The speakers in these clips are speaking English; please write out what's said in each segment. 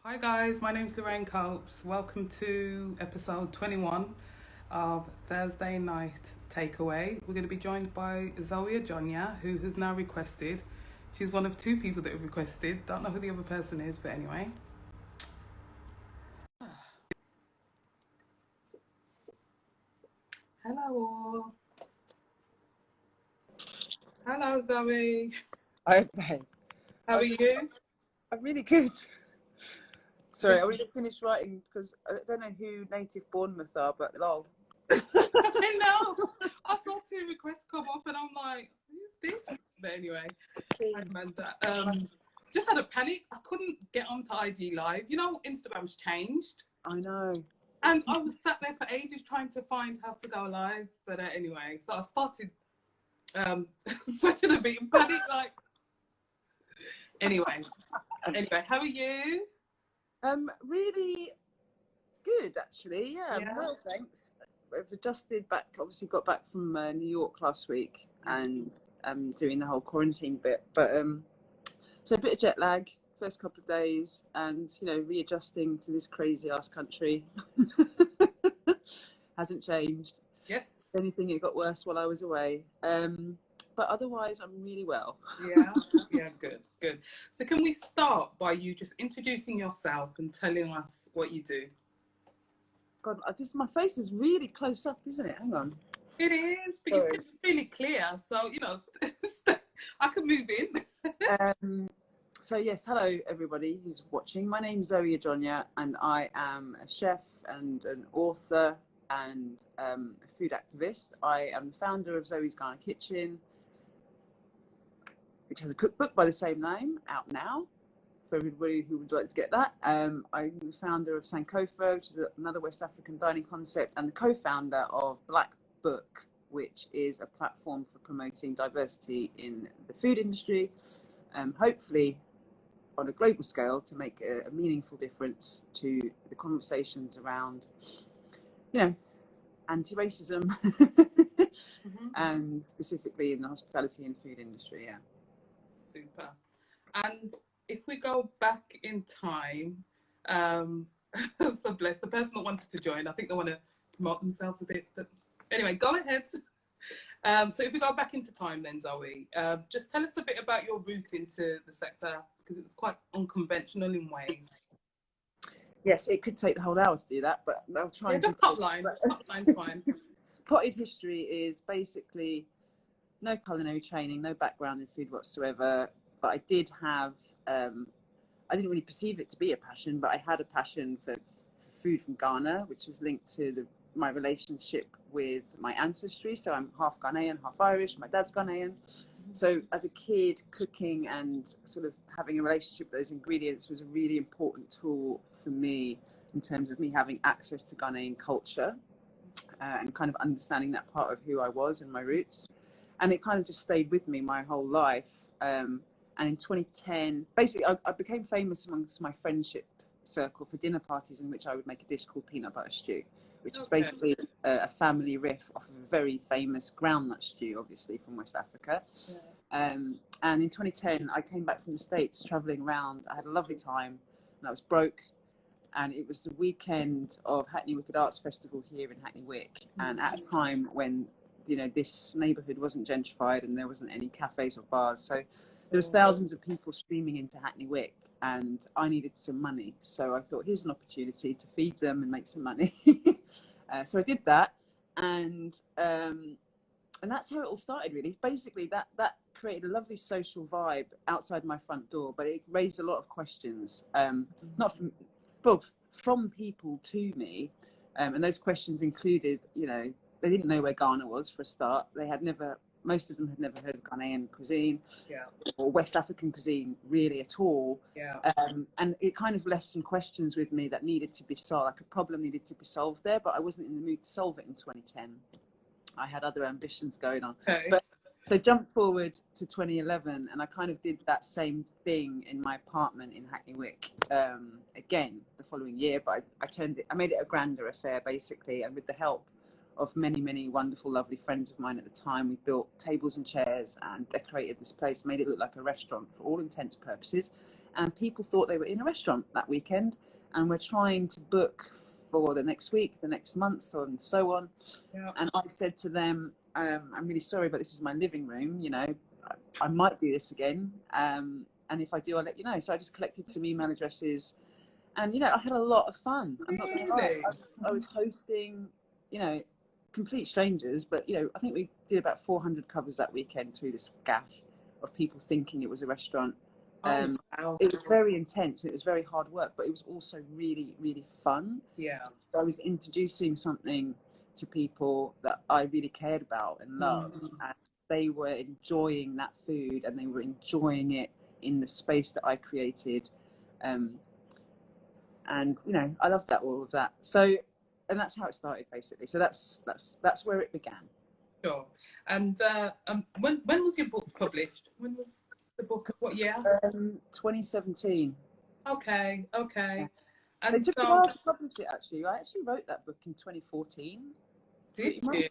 Hi guys, my name's Lorraine Copes. Welcome to episode 21 of Thursday Night Takeaway. We're going to be joined by Zoe Adjonyoh, who has now requested. She's one of two people that have requested. Don't know who the other person is, but anyway. Hello all. Hello Zoe. Okay. How are you? I'm really good. Sorry, I really finished writing because I don't know who native Bournemouth are, but lol. I know. I saw two requests come up and I'm like, who's this? But anyway, Amanda. Just had a panic. I couldn't get onto IG Live. You know, Instagram's changed. I know. And I was sat there for ages trying to find how to go live. But anyway, so I started sweating a bit in panic. Like, anyway, how are you? Really good, actually. Yeah. Well, thanks. I've adjusted back. Obviously, got back from New York last week and doing the whole quarantine bit. But so a bit of jet lag first couple of days, and readjusting to this crazy ass country. Hasn't changed. Yes. If anything, it got worse while I was away. But otherwise, I'm really well. Yeah, good. So can we start by you just introducing yourself and telling us what you do? God, my face is really close up, isn't it? Hang on. It is, but it's really clear. So, I can move in. So yes, hello everybody who's watching. My name's Zoe Adjonyoh, and I am a chef and an author and a food activist. I am the founder of Zoe's Ghana Kitchen, which has a cookbook by the same name, out now, for everybody who would like to get that. I'm the founder of Sankofa, which is another West African dining concept, and the co-founder of Black Book, which is a platform for promoting diversity in the food industry, hopefully on a global scale to make a meaningful difference to the conversations around, anti-racism and specifically in the hospitality and food industry. Yeah. Super. And if we go back in time, so bless the person that wanted to join. I think they want to promote themselves a bit. But anyway, go ahead. So if we go back into time then, Zoe, just tell us a bit about your route into the sector, because it was quite unconventional in ways. Yes, it could take the whole hour to do that, but I'll try. Just top line. Top line's fine. Potted history is basically no culinary training, no background in food whatsoever. But I did have, I didn't really perceive it to be a passion, but I had a passion for food from Ghana, which was linked to my relationship with my ancestry. So I'm half Ghanaian, half Irish. My dad's Ghanaian. So as a kid, cooking and sort of having a relationship with those ingredients was a really important tool for me in terms of me having access to Ghanaian culture and kind of understanding that part of who I was and my roots. And it kind of just stayed with me my whole life. And in 2010, basically, I became famous amongst my friendship circle for dinner parties in which I would make a dish called peanut butter stew, which is basically a family riff off of a very famous groundnut stew, obviously from West Africa. And in 2010, I came back from the States traveling around. I had a lovely time and I was broke. And it was the weekend of Hackney Wicked Arts Festival here in Hackney Wick. And at a time when, this neighbourhood wasn't gentrified and there wasn't any cafes or bars. So there was thousands of people streaming into Hackney Wick, and I needed some money. So I thought, here's an opportunity to feed them and make some money. So I did that, and that's how it all started. Really, basically that created a lovely social vibe outside my front door, but it raised a lot of questions, not from people to me, and those questions included, they didn't know where Ghana was for a start. Most of them had never heard of Ghanaian cuisine or West African cuisine really at all. And it kind of left some questions with me that needed to be solved. Like a problem needed to be solved there, but I wasn't in the mood to solve it in 2010. I had other ambitions going on. But so jump forward to 2011, and I kind of did that same thing in my apartment in Hackney Wick again the following year, but I made it a grander affair basically, and with the help of many, many wonderful, lovely friends of mine at the time. We built tables and chairs and decorated this place, made it look like a restaurant for all intents and purposes. And people thought they were in a restaurant that weekend. And we're trying to book for the next week, the next month, and so on. Yeah. And I said to them, I'm really sorry, but this is my living room. You know, I might do this again. And if I do, I'll let you know. So I just collected some email addresses. And, you know, I had a lot of fun. I'm not gonna lie. I was hosting, you know, complete strangers, but, you know, I think we did about 400 covers that weekend through this gaff of people thinking it was a restaurant. Wow. It was very intense and it was very hard work, but it was also really, really fun. Yeah. So I was introducing something to people that I really cared about and loved, and they were enjoying that food and they were enjoying it in the space that I created. And, you know, I loved that, all of that. So, and that's how it started, basically. So that's where it began. Sure. And when was your book published? When was the book? What year? 2017. Okay. Yeah. And it took a while to publish it, actually. I actually wrote that book in 2014. Did you?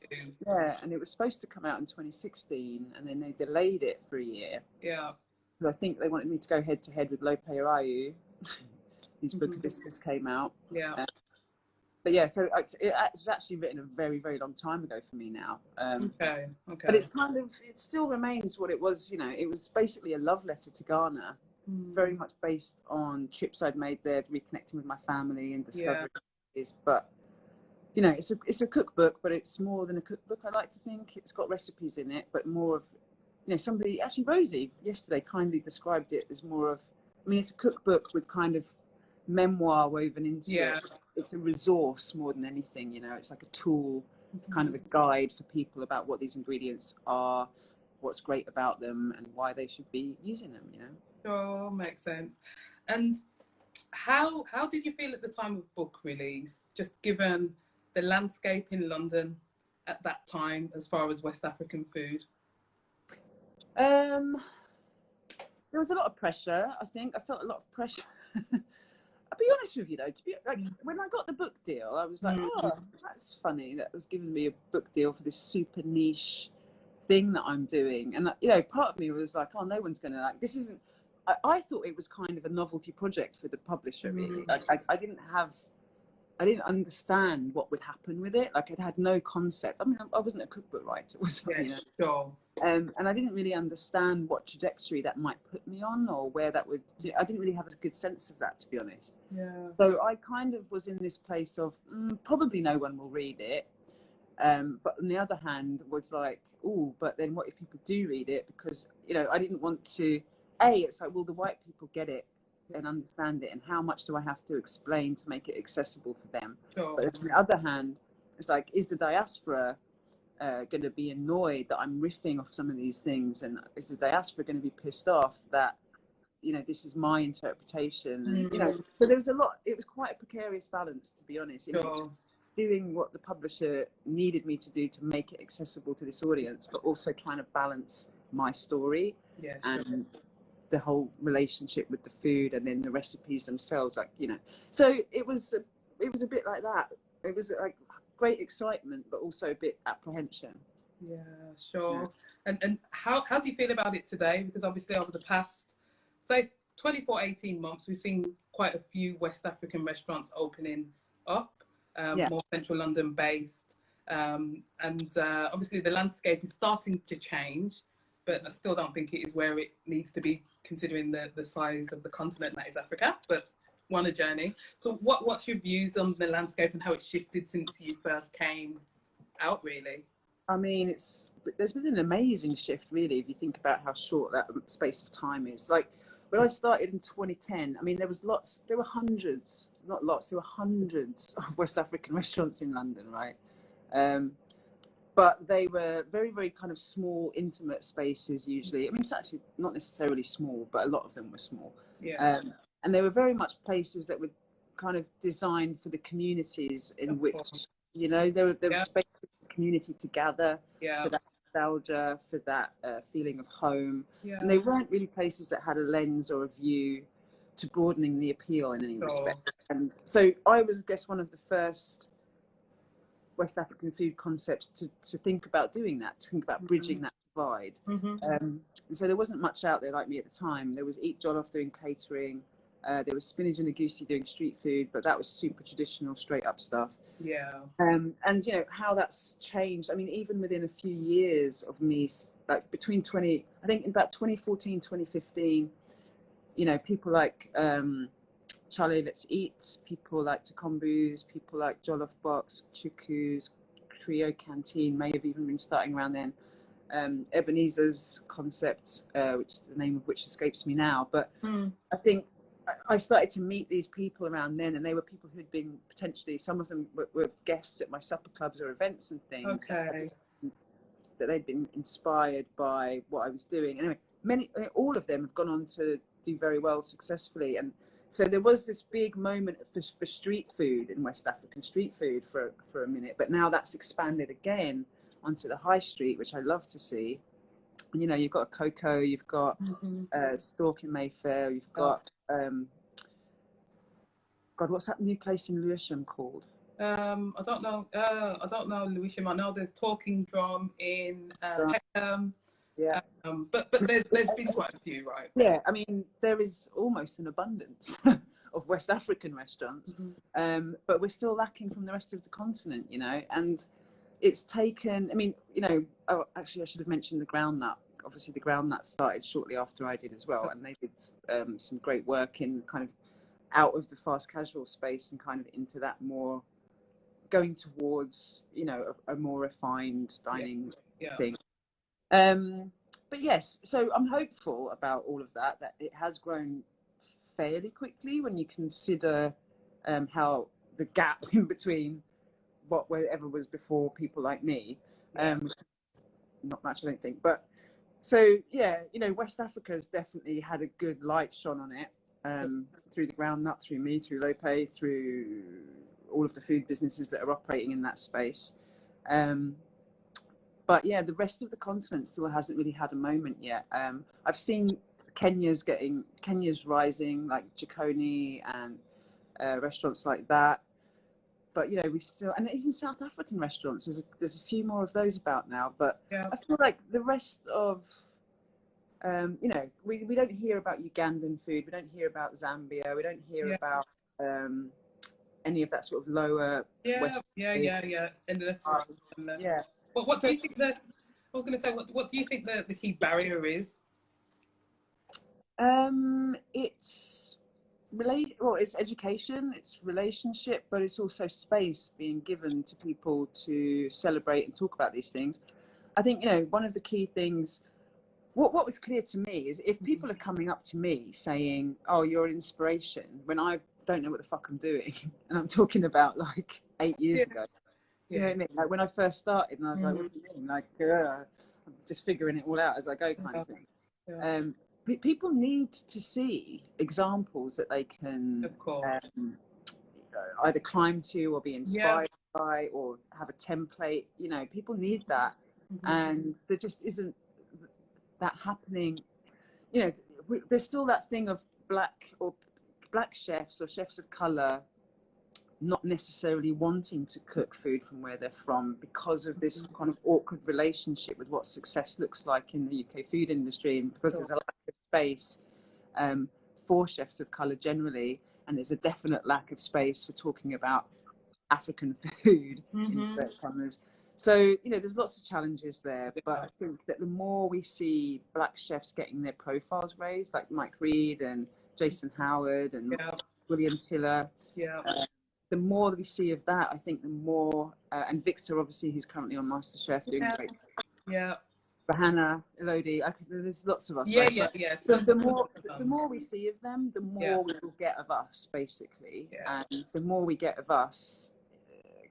Yeah, and it was supposed to come out in 2016, and then they delayed it for a year. Yeah. Because I think they wanted me to go head to head with Lope Arayu. His book Hibiscus came out. Yeah. But yeah, so it was actually written a very, very long time ago for me now. Okay. But it's kind of, it still remains what it was, you know, it was basically a love letter to Ghana, very much based on trips I'd made there, reconnecting with my family and discovering is. But, you know, it's a cookbook, but it's more than a cookbook, I like to think. It's got recipes in it, but more of, you know, somebody, actually Rosie yesterday kindly described it as more of, I mean, it's a cookbook with kind of memoir woven into it. It's a resource more than anything, you know. It's like a tool, kind of a guide for people about what these ingredients are, what's great about them, and why they should be using them, you know. Sure, makes sense. And how did you feel at the time of book release, just given the landscape in London at that time as far as West African food? There was a lot of pressure, I think. I felt a lot of pressure. I'll be honest with you though, to be like, when I got the book deal, I was like, oh, that's funny that they've given me a book deal for this super niche thing that I'm doing. And, you know, part of me was like, oh, no one's going to like, this isn't, I thought it was kind of a novelty project for the publisher, really. Like, I didn't understand what would happen with it. Like, I had no concept. I mean, I wasn't a cookbook writer. You know. Sure. And I didn't really understand what trajectory that might put me on, or where that would. I didn't really have a good sense of that, to be honest. Yeah. So I kind of was in this place of probably no one will read it. But on the other hand, was like, oh, but then what if people do read it? Because, you know, I didn't want to. It's like, will the white people get it and understand it, and how much do I have to explain to make it accessible for them? Sure. But on the other hand, it's like, is the diaspora going to be annoyed that I'm riffing off some of these things, and is the diaspora going to be pissed off that, you know, this is my interpretation? And, you know, so there was a lot. It was quite a precarious balance, to be honest, in doing what the publisher needed me to do to make it accessible to this audience, but also trying to balance my story and the whole relationship with the food, and then the recipes themselves, like, you know. So it was a bit like that. It was like great excitement, but also a bit apprehension. Yeah, sure. Yeah. And how do you feel about it today? Because obviously over the past, say, 24, 18 months, we've seen quite a few West African restaurants opening up, more central London based. And obviously the landscape is starting to change, but I still don't think it is where it needs to be, considering the size of the continent that is Africa, but one a journey. So what's your views on the landscape and how it's shifted since you first came out, really? I mean, there's been an amazing shift, really, if you think about how short that space of time is. Like, when I started in 2010, I mean, there were hundreds, not lots, there were hundreds of West African restaurants in London, right? But they were very, very kind of small, intimate spaces usually. I mean, it's actually not necessarily small, but a lot of them were small. Yeah. And they were very much places that were kind of designed for the communities in which, you know, there was space for the community to gather, for that nostalgia, for that feeling of home. Yeah. And they weren't really places that had a lens or a view to broadening the appeal in any respect. And so I was, I guess, one of the first West African food concepts to think about doing that, to think about bridging that divide. And so there wasn't much out there like me at the time. There was Eat Jollof doing catering. There was Spinach and Agusi doing street food, but that was super traditional, straight up stuff. Yeah. And you know how that's changed. I mean, even within a few years of me, like between I think in about 2014, 2015, you know, people like Charlie Let's Eat, people like Tokombus, people like Jollof Box, Chukus, Creole Canteen may have even been starting around then. Ebenezer's concept, which the name of which escapes me now, but I think I started to meet these people around then, and they were people who'd been potentially, some of them were guests at my supper clubs or events and things. Okay. That they'd been inspired by what I was doing. Anyway, all of them have gone on to do very well successfully, and so there was this big moment for street food in West African street food for a minute, but now that's expanded again onto the high street, which I love to see. You know, you've got a Coco, you've got Stork in Mayfair, you've got God, what's that new place in Lewisham called? I don't know Lewisham. I know there's Talking Drum in Peckham. Yeah. But there's been quite a few, right? Yeah, I mean, there is almost an abundance of West African restaurants, but we're still lacking from the rest of the continent, you know, and it's taken, I mean, you know, oh, actually I should have mentioned the Groundnut. Obviously the Groundnut started shortly after I did as well, and they did some great work in kind of out of the fast casual space and kind of into that more, going towards, you know, a more refined dining thing. But yes, so I'm hopeful about all of that it has grown fairly quickly when you consider how the gap in between whatever was before people like me, not much I don't think, but so yeah, you know, West Africa has definitely had a good light shone on it, through the Groundnut, through me, through Lope, through all of the food businesses that are operating in that space. But yeah, the rest of the continent still hasn't really had a moment yet. I've seen Kenya's rising, like Jikoni and restaurants like that. But you know, we still, and even South African restaurants, there's a few more of those about now. But I feel like the rest of, you know, we don't hear about Ugandan food, we don't hear about Zambia, we don't hear about any of that sort of lower West. It's endless. But what do you think I was going to say, what do you think the key barrier is? It's it's education, it's relationship, but it's also space being given to people to celebrate and talk about these things. I think, you know, one of the key things, what was clear to me is if people are coming up to me saying, oh, you're an inspiration, when I don't know what the fuck I'm doing, and I'm talking about like 8 years ago, you know what I mean? Like when I first started, and I was like, what do you mean? Like, I'm just figuring it all out as I go, kind of thing. People need to see examples that they can, of course, either climb to or be inspired by, or have a template. You know, people need that, and there just isn't that happening. You know, there's still that thing of black chefs or chefs of color not necessarily wanting to cook food from where they're from because of this kind of awkward relationship with what success looks like in the UK food industry, and because there's a lack of space for chefs of color generally, and there's a definite lack of space for talking about African food in inverted commas. So, you know, there's lots of challenges there, but I think that the more we see black chefs getting their profiles raised, like Mike Reed and Jason Howard and William Tiller, the more that we see of that, I think the more, and Victor, obviously, who's currently on MasterChef doing great. Bahana, Elodie, there's lots of us. So the more we see of them, the more we will get of us, basically. And the more we get of us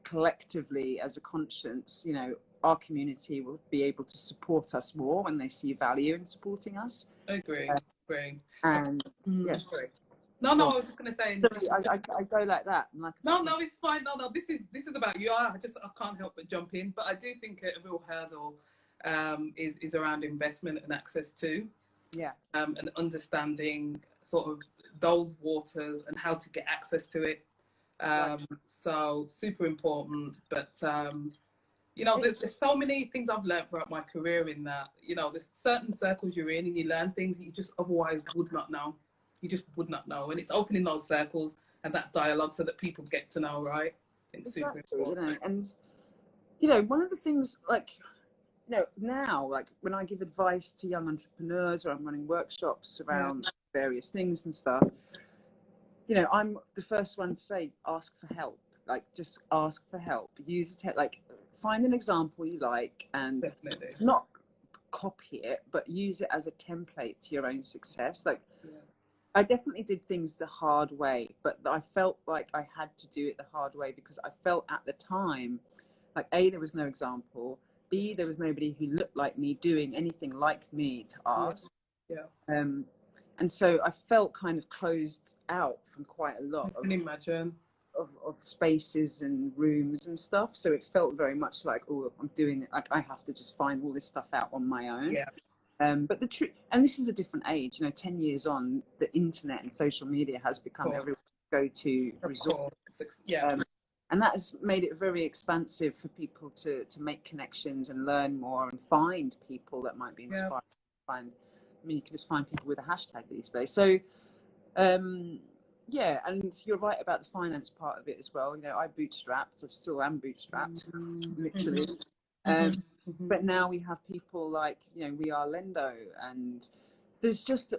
collectively as a conscience, you know, our community will be able to support us more when they see value in supporting us. Agree. And sorry. No, I was just gonna say. I go like that. Like, no, it's fine. No, this is about you. I can't help but jump in. But I do think a real hurdle is around investment and access to, and understanding sort of those waters and how to get access to it. Right. So super important. But you know, there's so many things I've learned throughout my career in that, you know, there's certain circles you're in and you learn things that you just otherwise would not know. You just would not know. And it's opening those circles and that dialogue so that people get to know, right? It's super Exactly, you important. know, and you know, one of the things, like, you know, now, like when I give advice to young entrepreneurs or I'm running workshops around various things and stuff, you know, I'm the first one to say, ask for help. Like, just ask for help. Use it, like, find an example you like and Definitely. not copy it, but use it as a template to your own success. Like, I definitely did things the hard way, but I felt like I had to do it the hard way because I felt at the time, like, A, there was no example. B, there was nobody who looked like me doing anything like me to ask. And so I felt kind of closed out from quite a lot I can imagine. of spaces and rooms and stuff. So it felt very much like, oh, I'm doing it. Like, I have to just find all this stuff out on my own. But the truth, and this is a different age, you know, 10 years on, the internet and social media has become everyone's go-to resort. And that has made it very expansive for people to make connections and learn more and find people that might be inspired. I mean, you can just find people with a hashtag these days. So, yeah, and you're right about the finance part of it as well. You know, I bootstrapped, or still am bootstrapped, literally. But now we have people like, you know, We Are Lendo, and there's just,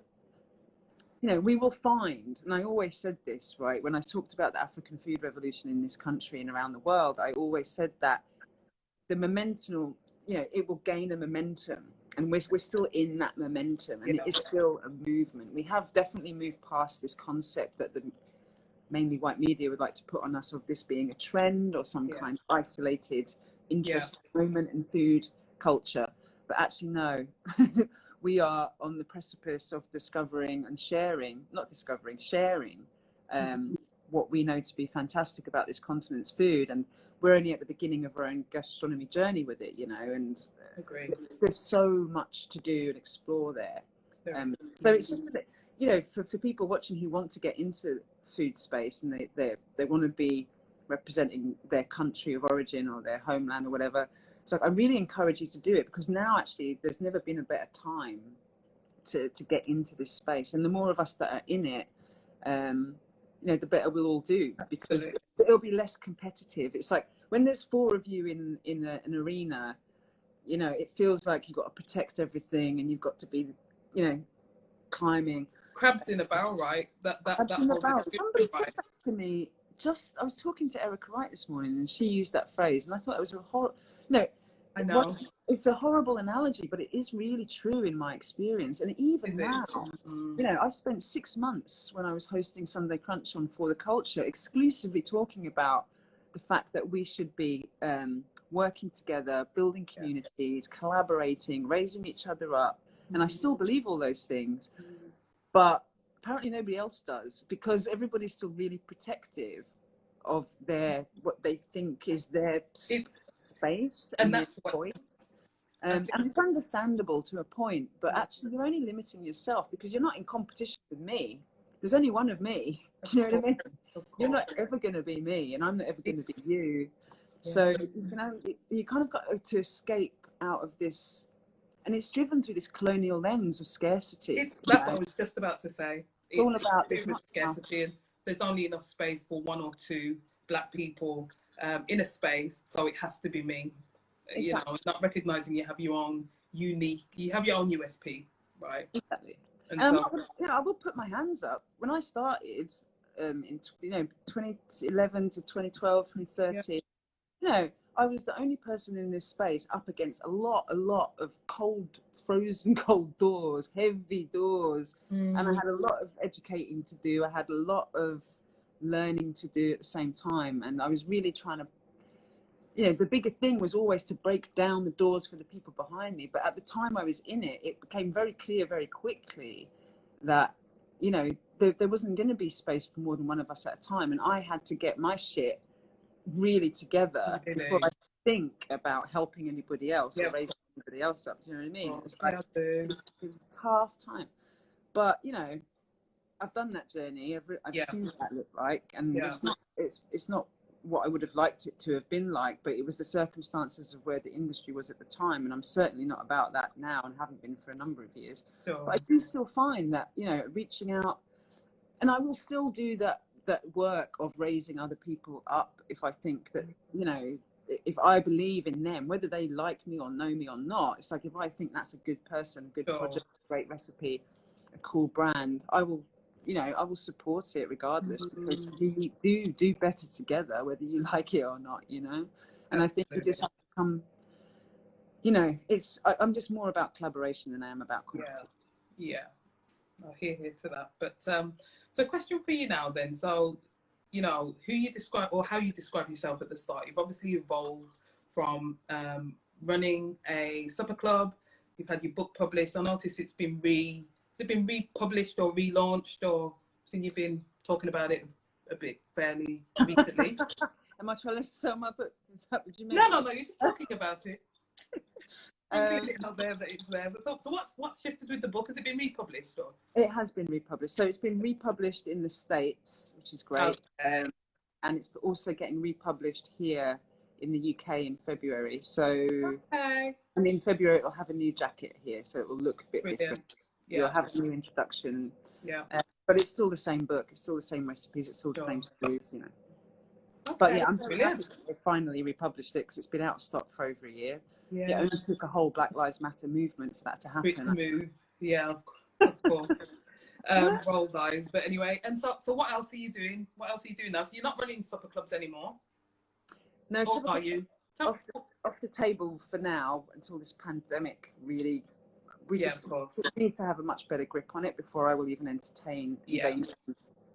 you know, we will find, and I always said this, right, when I talked about the African food revolution in this country and around the world, I always said that the momentum, you know, it will gain a momentum, and we're still in that momentum, and it is still a movement. We have definitely moved past this concept that the mainly white media would like to put on us of this being a trend or some kind of isolated interest moment in food culture. But actually, no, we are on the precipice of discovering and sharing, not discovering, sharing what we know to be fantastic about this continent's food. And we're only at the beginning of our own gastronomy journey with it, you know, and there's so much to do and explore there. So it's just a bit, you know, for people watching who want to get into food space and they want to be representing their country of origin or their homeland or whatever. So I really encourage you to do it, because now actually there's never been a better time to get into this space. And the more of us that are in it, you know, the better we'll all do, because it'll be less competitive. It's like when there's 4 of you in an arena, you know, it feels like you've got to protect everything and you've got to be, you know, climbing. Crabs in a barrel, right? Crabs in a barrel. Somebody said that to me. I was talking to Erica Wright this morning, and she used that phrase, and I thought it was a horrible. No, I know. It's a horrible analogy, but it is really true in my experience. And even now, you know, I spent 6 months when I was hosting Sunday Crunch on For the Culture, exclusively talking about the fact that we should be working together, building communities, collaborating, raising each other up. And I still believe all those things, but apparently nobody else does, because everybody's still really protective of what they think is their space and their voice. And it's understandable to a point, but actually you're only limiting yourself, because you're not in competition with me. There's only one of me. Do you know what I mean? You're not ever going to be me, and I'm not ever going to be you. So, you know, you kind of got to escape out of this. And it's driven through this colonial lens of scarcity. That's what I was just about to say. It's all about this scarcity, and there's only enough space for 1 or 2 Black people in a space, so it has to be me. Exactly. You know, not recognizing you have your own USP, right? Exactly. And so, you know, I will put my hands up. When I started in 2011 to 2012, 2013, you know, I was the only person in this space up against a lot of frozen cold doors, heavy doors. And I had a lot of educating to do. I had a lot of learning to do at the same time. And I was really trying to, you know, the bigger thing was always to break down the doors for the people behind me. But at the time I was in it, it became very clear very quickly that, you know, there wasn't going to be space for more than one of us at a time. And I had to get my shit really together before I think about helping anybody else or raising anybody else up. Do you know what I mean? It was a tough time, but you know, I've done that journey. I've Yeah. seen what that looked like, and Yeah. it's not what I would have liked it to have been like, but it was the circumstances of where the industry was at the time, and I'm certainly not about that now, and haven't been for a number of years. Sure. But I do still find that, you know, reaching out, and I will still do that work of raising other people up if I think that, you know, if I believe in them, whether they like me or know me or not. It's like, if I think that's a good person, a good Sure. project, a great recipe, a cool brand, I will, you know, I will support it regardless, because we do better together, whether you like it or not, you know. And I think we just have to come, you know, I'm just more about collaboration than I am about competition. Yeah. I'll hear to that. But so question for you now then. So, you know, who you describe or how you describe yourself at the start. You've obviously evolved from running a supper club. You've had your book published. I noticed it's been republished or relaunched, or since you've been talking about it a bit fairly recently. Am I trying to sell my book? Is that what you mean? No, you're just talking about it. It's not there, but it's there. But so what's shifted with the book? Has it been republished or? It has been republished. So it's been republished in the States, which is great. Okay. And it's also getting republished here in the UK in February. So, okay. And in February it'll have a new jacket here, so it will look a bit Brilliant. different. Yeah. You'll have a new introduction. Yeah. But it's still the same book. It's still the same recipes. It's still the same stories, you know. Okay, but yeah, I'm brilliant. glad they finally republished it, because it's been out of stock for over a year. Yeah. It only took a whole Black Lives Matter movement for that to happen. For it to move. Yeah, of course. Rolls eyes. But anyway, and so what else are you doing? What else are you doing now? So you're not running supper clubs anymore? No, or are you? Off the table for now until this pandemic really. We need to have a much better grip on it before I will even entertain endangering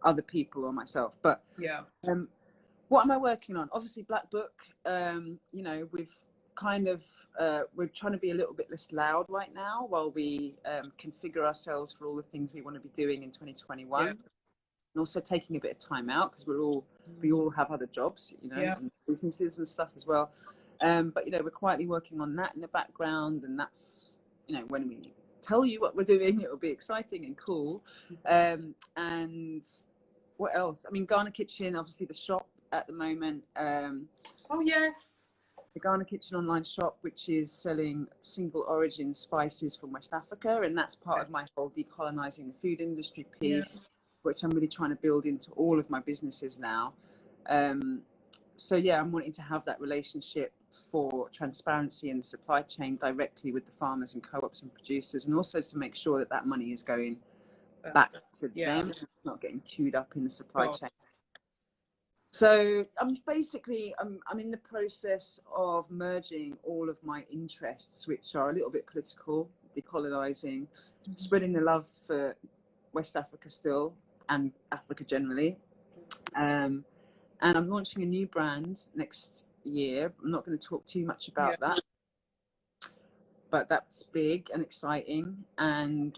other people or myself. But what am I working on? Obviously, Black Book. You know, we've kind of we're trying to be a little bit less loud right now while we configure ourselves for all the things we want to be doing in 2021, and also taking a bit of time out, because we all have other jobs, you know, and businesses and stuff as well. But you know, we're quietly working on that in the background, and that's, you know, when we tell you what we're doing, it will be exciting and cool. And what else? I mean, Ghana Kitchen, obviously the shop at the moment. Oh yes. The Ghana Kitchen online shop, which is selling single origin spices from West Africa, and that's part of my whole decolonizing the food industry piece, which I'm really trying to build into all of my businesses now. So yeah, I'm wanting to have that relationship for transparency in the supply chain directly with the farmers and co-ops and producers, and also to make sure that that money is going back to them, not getting chewed up in the supply chain. So I'm in the process of merging all of my interests, which are a little bit political, decolonizing, spreading the love for West Africa still, and Africa generally. And I'm launching a new brand next year. I'm not going to talk too much about that, but that's big and exciting. And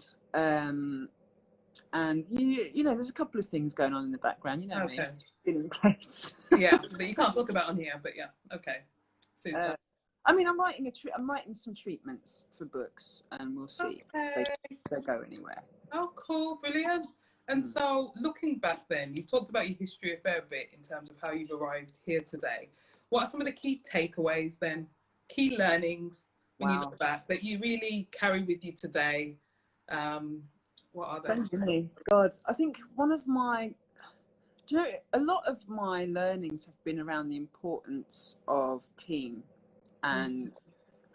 you know, there's a couple of things going on in the background, you know. Me in place. But you can't talk about on here, but super. I mean, I'm writing some treatments for books, and we'll see if they go anywhere. Oh, cool, brilliant. And so, looking back then, you talked about your history a fair bit in terms of how you've arrived here today. What are some of the key takeaways then, key learnings when you look back that you really carry with you today? What are they? Genuinely, God, I think one of my, a lot of my learnings have been around the importance of team, and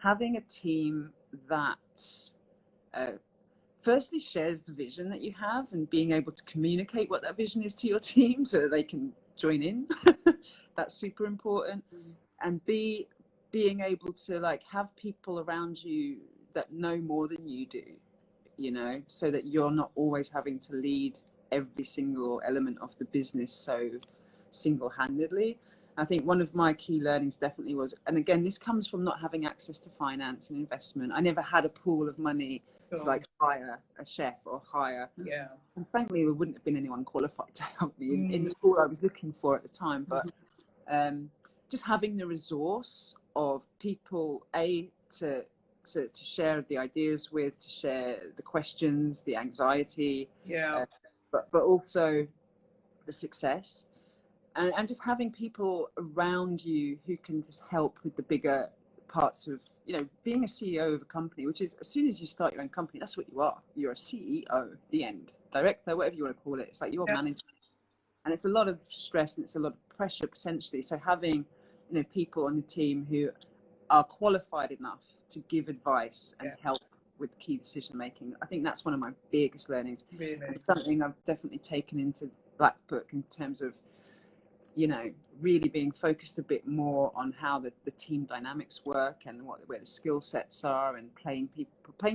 having a team that firstly shares the vision that you have, and being able to communicate what that vision is to your team so that they can join in. That's super important. And being able to like have people around you that know more than you do, you know, so that you're not always having to lead every single element of the business so single-handedly. I think one of my key learnings definitely was, and again, this comes from not having access to finance and investment. I never had a pool of money to like hire a chef or hire. And frankly, there wouldn't have been anyone qualified to help me in the school I was looking for at the time. But just having the resource of people, to share the ideas with, to share the questions, the anxiety, but also the success, and just having people around you who can just help with the bigger parts of, you know, being a CEO of a company, which is, as soon as you start your own company, that's what you are. You're a CEO, the end, director, whatever you want to call it. It's like you're managing, and it's a lot of stress and it's a lot of pressure potentially. So having, you know, people on the team who are qualified enough to give advice and help with key decision making, I think that's one of my biggest learnings. Really, and something I've definitely taken into Black Book in terms of, you know, really being focused a bit more on how the team dynamics work and where the skill sets are, and playing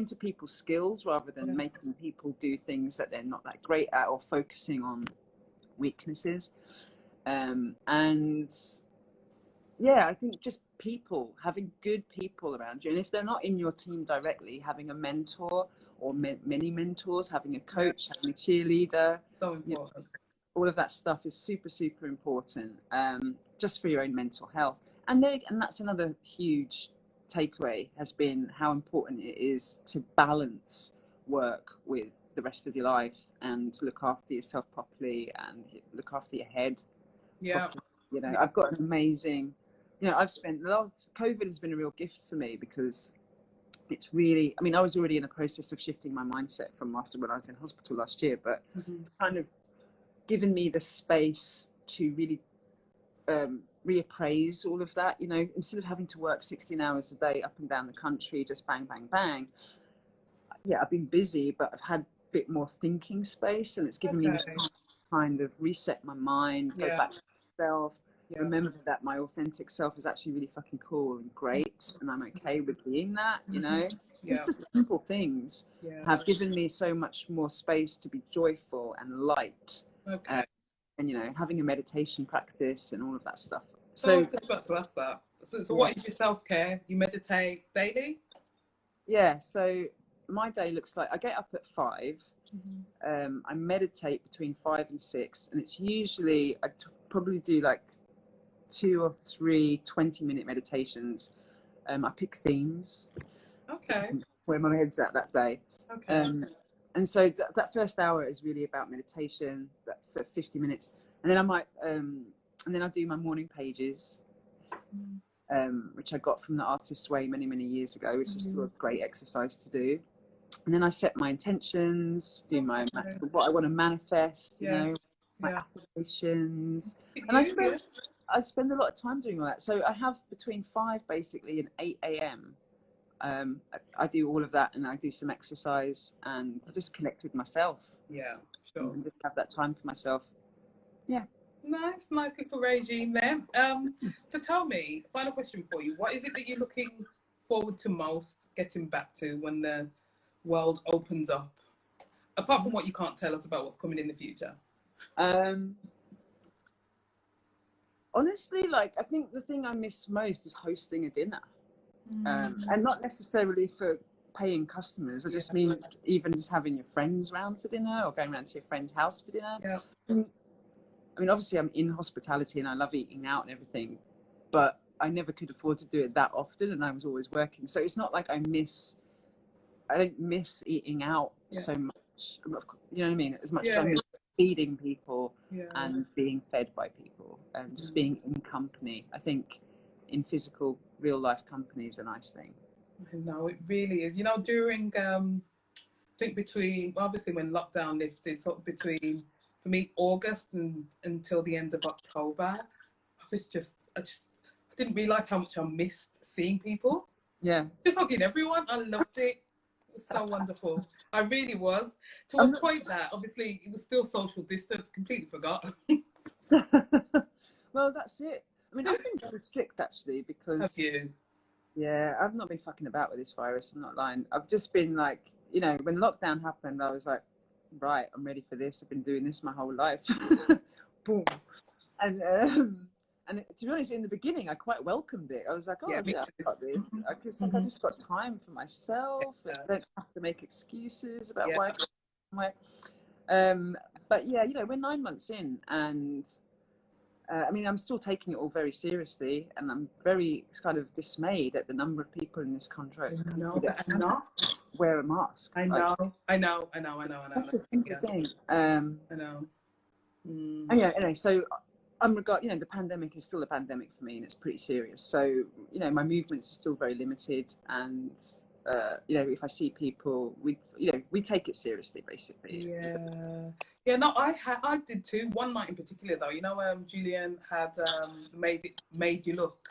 to people's skills rather than making people do things that they're not that great at, or focusing on weaknesses. And yeah, I think just people, having good people around you, and if they're not in your team directly, having a mentor or many mentors, having a coach, having a cheerleader, so important. You know, all of that stuff is super, super important, just for your own mental health. And that's another huge takeaway, has been how important it is to balance work with the rest of your life and look after yourself properly and look after your head. Yeah. Properly. You know, I've got an amazing, you know, COVID has been a real gift for me, because it's really, I mean, I was already in a process of shifting my mindset from after when I was in hospital last year, but it's kind of given me the space to really reappraise all of that. You know, instead of having to work 16 hours a day up and down the country, just bang, bang, bang. Yeah, I've been busy, but I've had a bit more thinking space, and it's given me the time to kind of reset my mind, go back to myself, remember that my authentic self is actually really fucking cool and great, and I'm okay with being that, you know. Just the simple things have given me so much more space to be joyful and light. And, you know, having a meditation practice and all of that stuff. So I was about to ask that. So what is your self-care? You meditate daily? Yeah, so my day looks like I get up at 5. I meditate between 5 and 6, and it's usually I probably do like 2 or 3 20-minute meditations. I pick themes. Where my head's at that day. And so that first hour is really about meditation, for 50 minutes. And then I might, and then I do my morning pages, which I got from the Artist's Way many, many years ago, which is a great exercise to do. And then I set my intentions, do what I want to manifest, you know, my affirmations. And I spend a lot of time doing all that. So I have between 5 basically and 8 a.m. I do all of that, and I do some exercise, and I just connect with myself. Yeah, sure. And just have that time for myself. Yeah. Nice little regime there. So tell me, final question for you. What is it that you're looking forward to most getting back to when the world opens up? Apart from what you can't tell us about what's coming in the future. Honestly, like, I think the thing I miss most is hosting a dinner. And not necessarily for paying customers. I just mean even just having your friends round for dinner, or going around to your friend's house for dinner. I mean, obviously I'm in hospitality and I love eating out and everything, but I never could afford to do it that often, and I was always working. So it's not like I don't miss eating out so much. You know what I mean? As much as I miss feeding people and being fed by people and just being in company. I think in physical, real life company is a nice thing. No, it really is. You know, during, I think between, obviously when lockdown lifted, sort of between, for me, August and until the end of October, I didn't realise how much I missed seeing people. Yeah. Just hugging everyone. I loved it. It was so wonderful. I really was. To a point that, obviously, it was still social distance. Completely forgot. Well, that's it. I mean, I've been very strict, actually, because... Have you? Yeah, I've not been fucking about with this virus. I'm not lying. I've just been like, you know, when lockdown happened, I was like, right, I'm ready for this. I've been doing this my whole life. Boom. And to be honest, in the beginning, I quite welcomed it. I was like, oh, yeah, I've got this. I just got time for myself. I don't have to make excuses about why I go somewhere. But yeah, you know, we're 9 months in, and I mean, I'm still taking it all very seriously, and I'm very kind of dismayed at the number of people in this country that are not. wear a mask. I know. That's a simple thing. I know. Mm. And yeah, anyway, so the pandemic is still a pandemic for me, and it's pretty serious. So, my movements are still very limited, and if I see people, we take it seriously, basically. No, I did too. One night in particular, though, Julian had made you look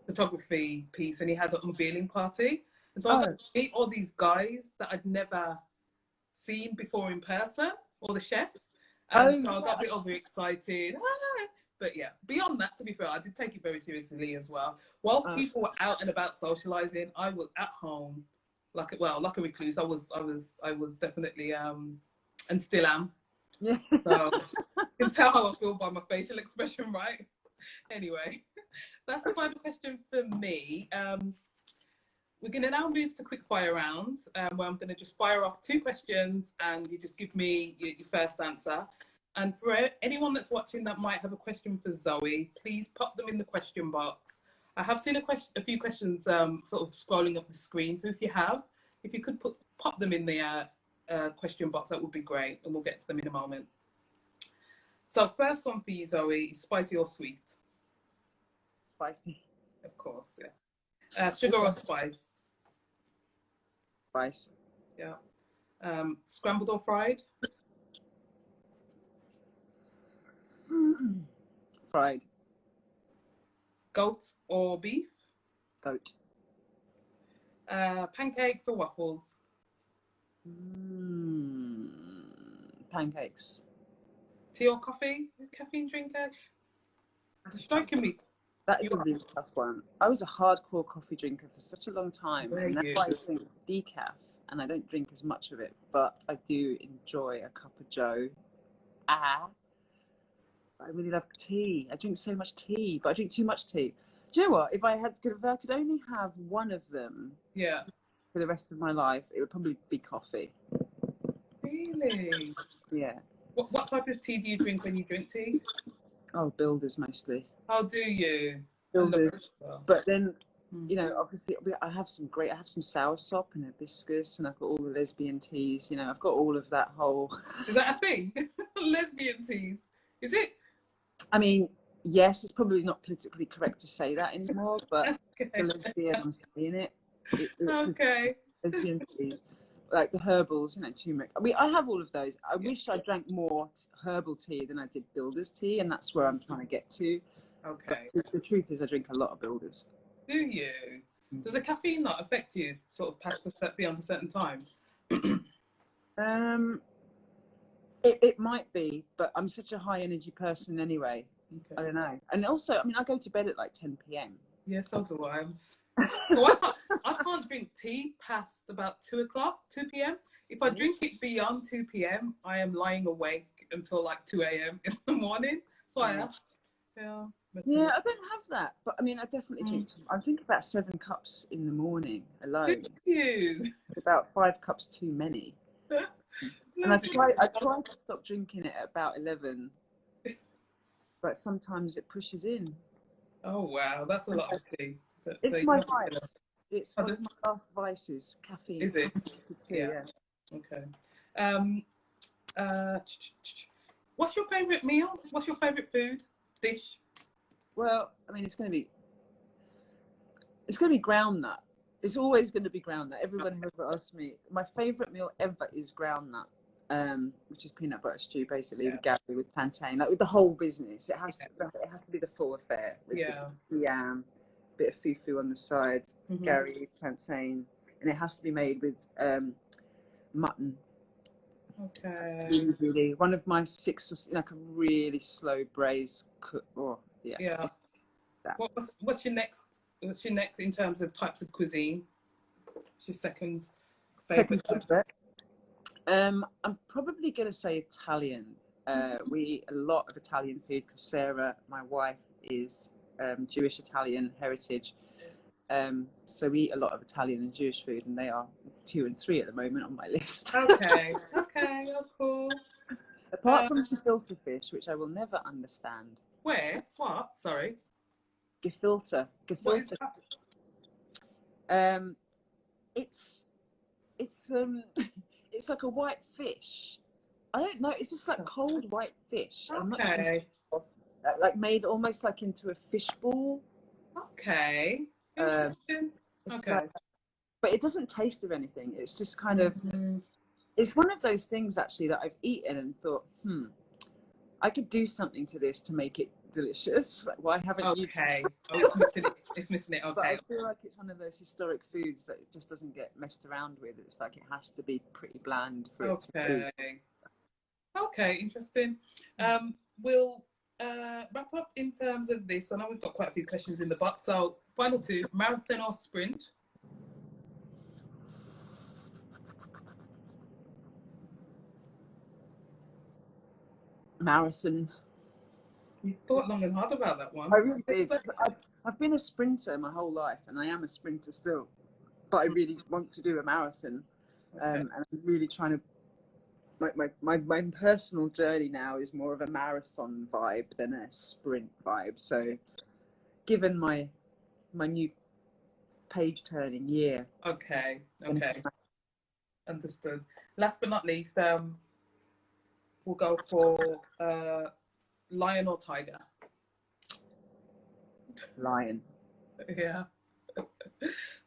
photography piece, and he had an unveiling party, and so I got to meet all these guys that I'd never seen before in person, all the chefs, and so I got a bit overexcited. But yeah, beyond that, to be fair, I did take it very seriously as well. Whilst people were out and about socializing, I was at home, like a recluse. I was definitely and still am. Yeah. So you can tell how I feel by my facial expression, right? Anyway, that's the final question for me. We're going to now move to Quickfire Rounds, where I'm going to just fire off 2 questions, and you just give me your first answer. And for anyone that's watching that might have a question for Zoe, please pop them in the question box. I have seen a few questions sort of scrolling up the screen, so if you could pop them in the question box, that would be great, and we'll get to them in a moment. So first one for you, Zoe, is spicy or sweet? Spicy. Of course, yeah. Sugar or spice? Spice. Yeah. Scrambled or fried? Fried. Goat or beef? Goat. Pancakes or waffles? Pancakes. Tea or coffee? Caffeine drinker? Striking me. That is a really tough one. I was a hardcore coffee drinker for such a long time, and now I drink decaf, and I don't drink as much of it, but I do enjoy a cup of Joe. I really love tea. I drink so much tea, but I drink too much tea. Do you know what? If I could only have one of them, for the rest of my life, it would probably be coffee. Really? Yeah. What type of tea do you drink when you drink tea? Oh, Builders mostly. Oh, do you? Builders. But then, obviously, I have some soursop and hibiscus, and I've got all the lesbian teas. I've got all of that whole. Is that a thing? Lesbian teas? Is it? I mean, yes, it's probably not politically correct to say that anymore, but the lesbian, I'm saying it. Okay. Lesbian teas, like the herbals, turmeric. I mean, I have all of those. I wish I drank more herbal tea than I did Builders tea, and that's where I'm trying to get to. Okay. But the truth is, I drink a lot of Builders. Do you? Does the caffeine not affect you, sort of past beyond a certain time? It might be, but I'm such a high energy person anyway. Okay. I don't know. And also, I mean, I go to bed at like 10 p.m. Yeah, so do I. So I can't drink tea past about 2 p.m. If I drink it beyond 2 p.m., I am lying awake until like 2 a.m. in the morning. So I asked. Yeah. Yeah, I don't have that, but I mean, I definitely drink. I drink about 7 cups in the morning alone. Do you? It's about 5 cups too many. And I try to stop drinking it at about 11, but sometimes it pushes in. Oh wow, that's a lot of tea. It's my vice. It's one of my last vices, caffeine. Is it? Yeah. Okay. What's your favourite meal? What's your favourite food dish? Well, I mean, it's going to be ground nut. It's always going to be ground nut. Everyone who ever asks me, my favourite meal ever is ground nut, which is peanut butter stew, basically, with Gary, with plantain, like with the whole business. It has to be the full affair. With the yam, bit of fufu on the side, Gary, plantain, and it has to be made with mutton. Okay. Really, one of my 6, like a really slow braise cook. Oh, yeah. Yeah. What's your next in terms of types of cuisine? What's your second favourite? I'm probably going to say Italian. We eat a lot of Italian food because Sarah, my wife, is Jewish Italian heritage. So we eat a lot of Italian and Jewish food, and they are 2 and 3 at the moment on my list. Okay, cool. Apart from gefilte fish, which I will never understand. Where? What? Sorry. Gefilte. What is Gefilte. that? It's it's like a white fish. I don't know. It's just like cold white fish. I'm not Okay. like made almost like into a fish ball. Okay. Interesting. It's Okay. like, but it doesn't taste of anything. It's just kind of. Mm-hmm. It's one of those things actually that I've eaten and thought, I could do something to this to make it delicious. Like, why haven't you? Okay. Oh, it's missing it. It's missing it. But I Okay. feel like it's one of those historic foods that it just doesn't get messed around with. It's like it has to be pretty bland for it to be. Okay. Okay. Interesting. We'll wrap up in terms of this. I know we've got quite a few questions in the box. So, final two: marathon or sprint? Marathon. You thought long and hard about that one. I really did. I've been a sprinter my whole life, and I am a sprinter still. But I really want to do a marathon, and I'm really trying to. My personal journey now is more of a marathon vibe than a sprint vibe. So, given my new page turning year. Okay. Understood. Last but not least, we'll go for lion or tiger. Lion. Yeah.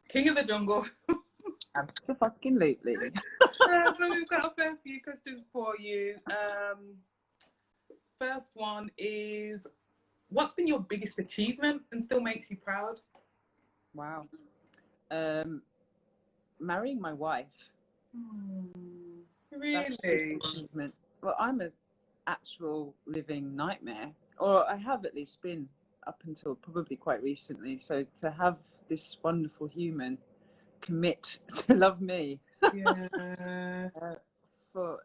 King of the jungle. Absolutely. So we've got a fair few questions for you. First one is, what's been your biggest achievement and still makes you proud? Wow. Marrying my wife. Really? Achievement. Well, I'm an actual living nightmare, or I have at least been up until probably quite recently. So to have this wonderful human commit to love me, for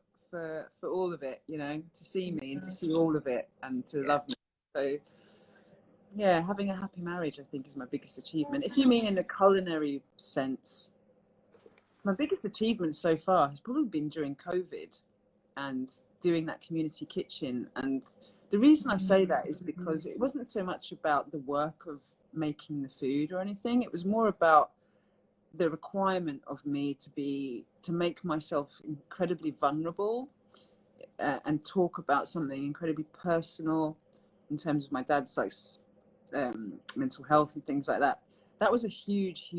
all of it, to see me and to see all of it and to love me. So yeah, having a happy marriage, I think, is my biggest achievement. If you mean in a culinary sense, my biggest achievement so far has probably been during COVID and doing that community kitchen. And the reason I say that is because it wasn't so much about the work of making the food or anything. It was more about the requirement of me to make myself incredibly vulnerable and talk about something incredibly personal in terms of my dad's mental health and things like that. That was a huge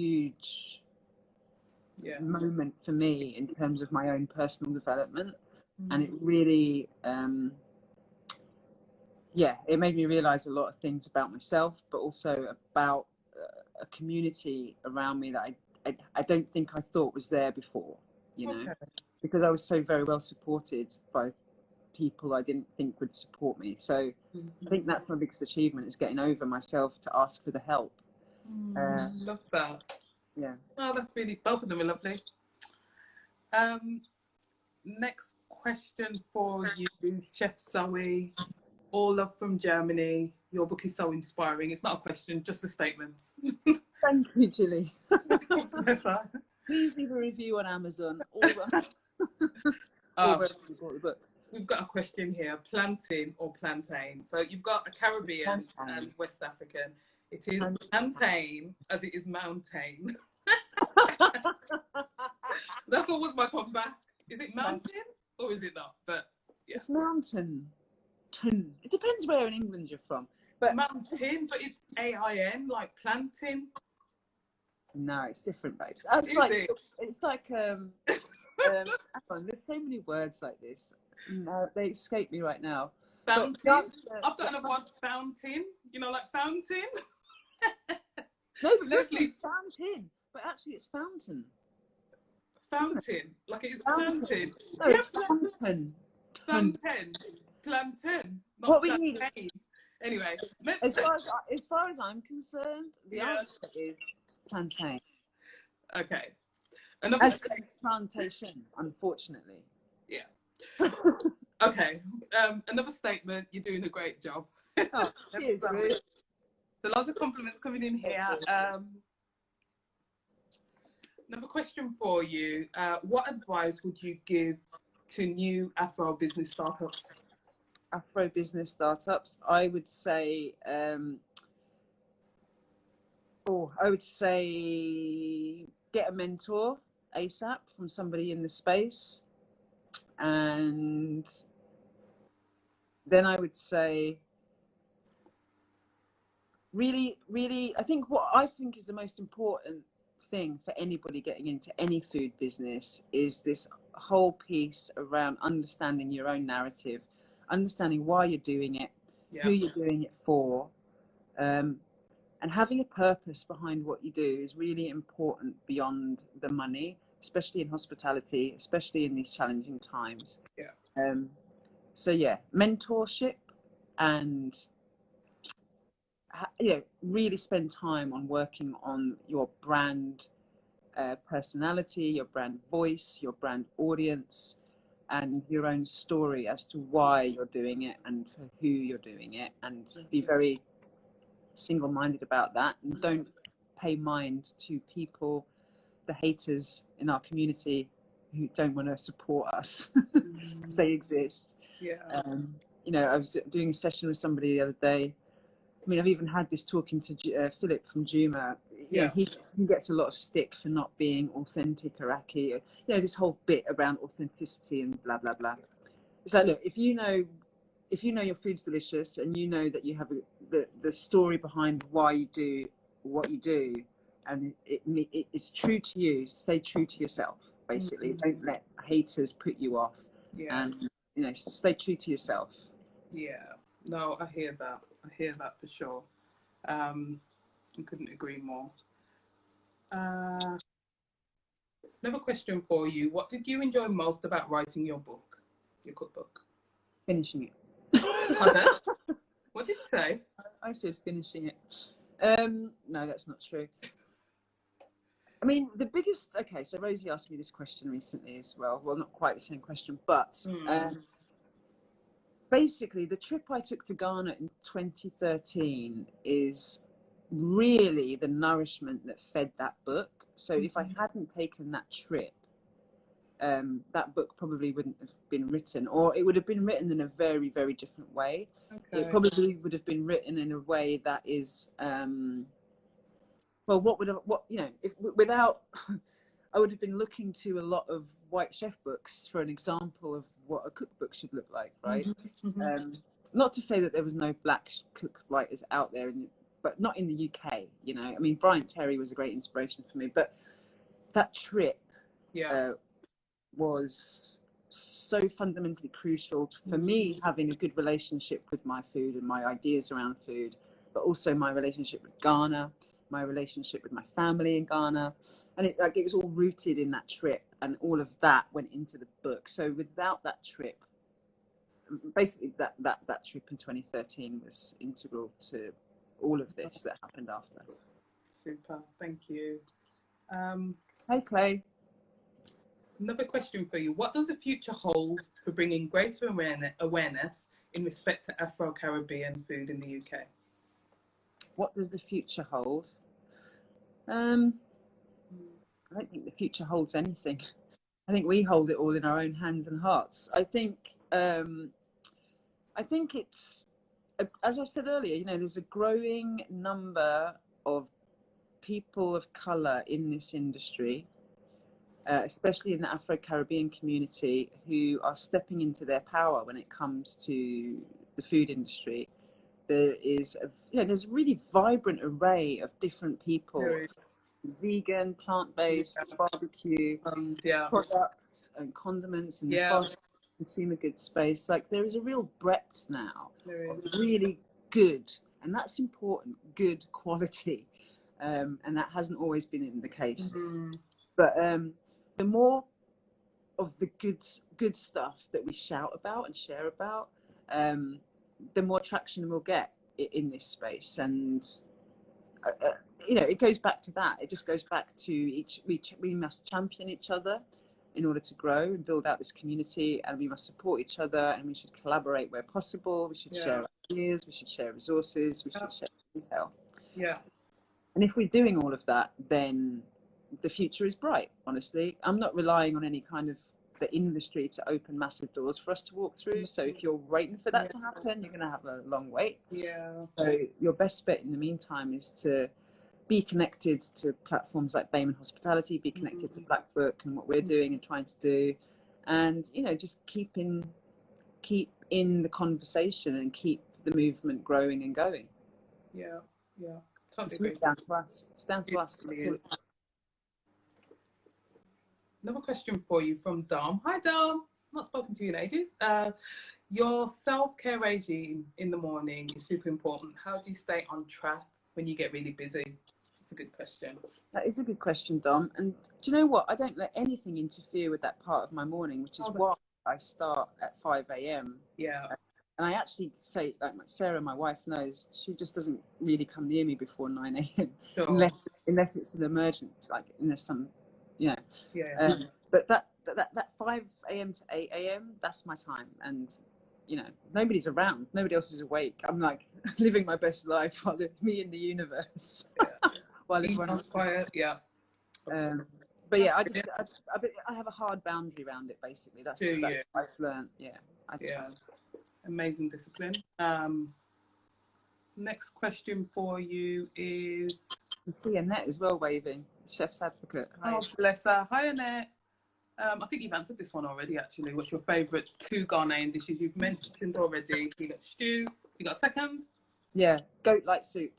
moment for me in terms of my own personal development. And it really it made me realize a lot of things about myself, but also about a community around me that I don't think I thought was there before, because I was so very well supported by people I didn't think would support me. So I think that's my biggest achievement, is getting over myself to ask for the help. Love that. Yeah. Oh, that's really, both of them are lovely. Next question for you, Chef Zoe. All love from Germany. Your book is so inspiring. It's not a question, just a statement. Thank you, Julie. Yes, sir. Please leave a review on Amazon. We've got a question here: plantain or plantain? So you've got a Caribbean and West African. It is plantain, as it is mountain. That's always my comeback. Is it mountain or is it not? But yeah. It's mountain. It depends where in England you're from. But mountain, but it's AIN, like plantain. No, it's different, babes. It's like there's so many words like this. No, they escape me right now. Fountain. I've got another one. Fountain. Like fountain. No, but Leslie, fountain. But actually, it's fountain. Fountain, like it is fountain. No, it's fountain. Plantain. What we need. Anyway, as far as I'm concerned, the answer is plantain. Okay. Plantation, unfortunately. Yeah. Okay. Another statement. You're doing a great job. Oh, cheers, Ruth. So lots of compliments coming in here. Another question for you. What advice would you give to new Afro business startups? Afro business startups, I would say, get a mentor ASAP from somebody in the space. And then I would say, really, I think what I think is the most important thing for anybody getting into any food business is this whole piece around understanding your own narrative, understanding why you're doing it, who you're doing it for, and having a purpose behind what you do is really important beyond the money, especially in hospitality, especially in these challenging times. So yeah, mentorship, and really spend time on working on your brand personality, your brand voice, your brand audience, and your own story as to why you're doing it and for who you're doing it, and be very single-minded about that, and don't pay mind to people, the haters in our community who don't want to support us because they exist. I was doing a session with somebody the other day. I mean, I've even had this talking to Philip from Juma. He gets a lot of stick for not being authentic or Iraqi. This whole bit around authenticity and blah blah blah. It's like, look, if you know your food's delicious and you know that you have the story behind why you do what you do, and it's true to you, stay true to yourself. Basically, don't let haters put you off, and stay true to yourself. No, I hear that for sure. I couldn't agree more. Another question for you: what did you enjoy most about writing your cookbook? Finishing it. Pardon? What did you say? I said finishing it. No, that's not true. I mean, the biggest. Okay, so Rosie asked me this question recently as well. Well, not quite the same question, but basically, the trip I took to Ghana in 2013 is really the nourishment that fed that book. So if I hadn't taken that trip, that book probably wouldn't have been written, or it would have been written in a very, very different way. It probably would have been written in a way that is, without, I would have been looking to a lot of white chef books for an example of what a cookbook should look like, right? Not to say that there was no black cook writers out there, but not in the UK, I mean, Brian Terry was a great inspiration for me, but that trip was so fundamentally crucial for me, having a good relationship with my food and my ideas around food, but also my relationship with Ghana, my relationship with my family in Ghana, and it was all rooted in that trip, and all of that went into the book. So without that trip, basically that trip in 2013 was integral to all of this that happened after. Super, thank you. Hey Clay. Another question for you. What does the future hold for bringing greater awareness in respect to Afro-Caribbean food in the UK? What does the future hold? I don't think the future holds anything. I think we hold it all in our own hands and hearts. I think it's, as I said earlier, there's a growing number of people of colour in this industry, especially in the Afro-Caribbean community, who are stepping into their power when it comes to the food industry. There's a really vibrant array of different people, vegan, plant-based, barbecue, products and condiments and fast consumer goods space. Like, there is a real breadth now of really good, and that's important, good quality, and that hasn't always been the case. But the more of the good stuff that we shout about and share about, the more traction we'll get in this space. And it goes back to that. It just goes back to we must champion each other in order to grow and build out this community, and we must support each other, and we should collaborate where possible. We should share ideas, we should share resources, we should share intel. And if we're doing all of that, then the future is bright. Honestly, I'm not relying on any kind of the industry to open massive doors for us to walk through. So if you're waiting for that to happen, you're going to have a long wait. Yeah. So your best bet in the meantime is to be connected to platforms like Bayman Hospitality, be connected to Black Book and what we're doing and trying to do, and just keep in the conversation and keep the movement growing and going. Yeah, yeah, totally It's agree. really down to us. It's down to It us. really That's all is. Another question for you from Dom. Hi, Dom. Not spoken to you in ages. Your self-care regime in the morning is super important. How do you stay on track when you get really busy? It's a good question. That is a good question, Dom. And do you know what? I don't let anything interfere with that part of my morning, which is why I start at 5 a.m. Yeah. And I actually say, like Sarah, my wife, knows, she just doesn't really come near me before 9 a.m. Sure. unless it's an emergency, like unless some, Yeah. But that 5 a.m. to 8 a.m., that's my time. And, nobody's around. Nobody else is awake. I'm like living my best life while me in the universe. While everyone's quiet. Yeah. But yeah, I have a hard boundary around it, basically. That's what I've learned. Yeah. Amazing discipline. Next question for you is... I see Annette as well waving, chef's advocate. Hi. Oh, bless her. Hi, Annette. I think you've answered this one already, actually. What's your favourite 2 Ghanaian dishes? You've mentioned already. You got stew. You got a second? Yeah, goat-like soup.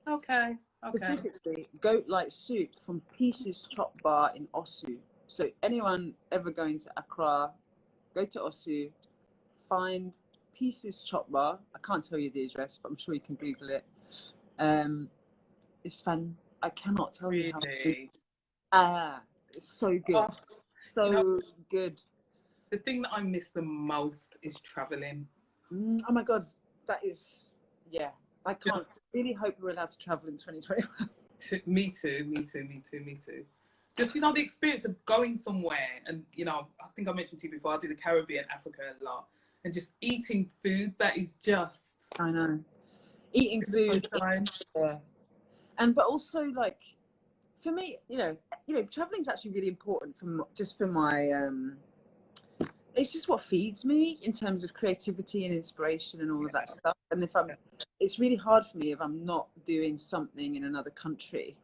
Okay. Specifically, goat-like soup from Pieces Chop Bar in Osu. So anyone ever going to Accra, go to Osu, find Pieces Chop Bar. I can't tell you the address, but I'm sure you can Google it. It's fun. I cannot tell you how. It's so good. Good. The thing that I miss the most is traveling. Oh my God, that is, I can't really hope we're allowed to travel in 2021. Me too. Just, the experience of going somewhere and, I think I mentioned to you before, I do the Caribbean, Africa a lot, and just eating food that is just... I know. Eating food. Yeah. But also, like, for me, traveling is actually really important for my... it's just what feeds me in terms of creativity and inspiration and all of that stuff. And it's really hard for me if I'm not doing something in another country,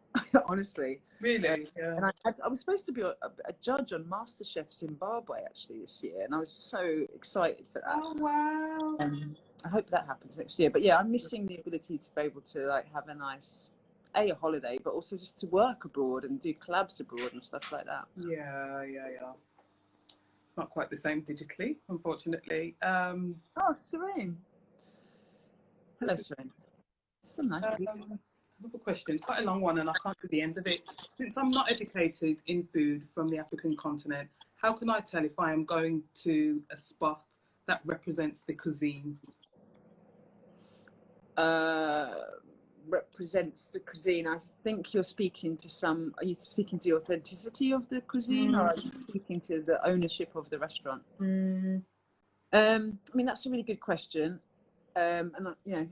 honestly. Really? And I was supposed to be a judge on MasterChef Zimbabwe actually this year, and I was so excited for that. Oh wow! I hope that happens next year. But yeah, I'm missing the ability to be able to have a nice a holiday, but also just to work abroad and do collabs abroad and stuff like that. Yeah. Not quite the same digitally, unfortunately. Oh, Serene. Hello, Serene. So nice. Another question. It's quite a long one, and I can't see the end of it. Since I'm not educated in food from the African continent, how can I tell if I am going to a spot that represents the cuisine? Represents the cuisine. I think you're speaking to are you speaking to the authenticity of the cuisine, or are you speaking to the ownership of the restaurant? I mean, that's a really good question. And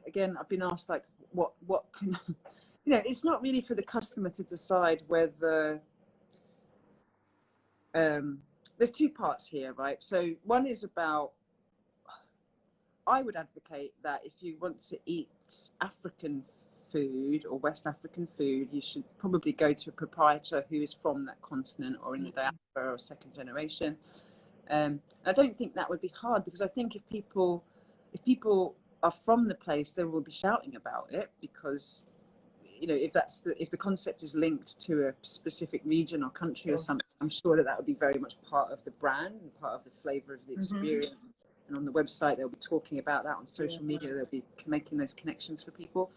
again, I've been asked what can it's not really for the customer to decide whether there's 2 parts here, right? So one is about, I would advocate that if you want to eat African food or West African food, you should probably go to a proprietor who is from that continent or in the diaspora or second generation. I don't think that would be hard, because I think if people are from the place, they will be shouting about it, because if the concept is linked to a specific region or country or something, I'm sure that would be very much part of the brand and part of the flavor of the experience. And on the website, they'll be talking about that. On social media, they'll be making those connections for people.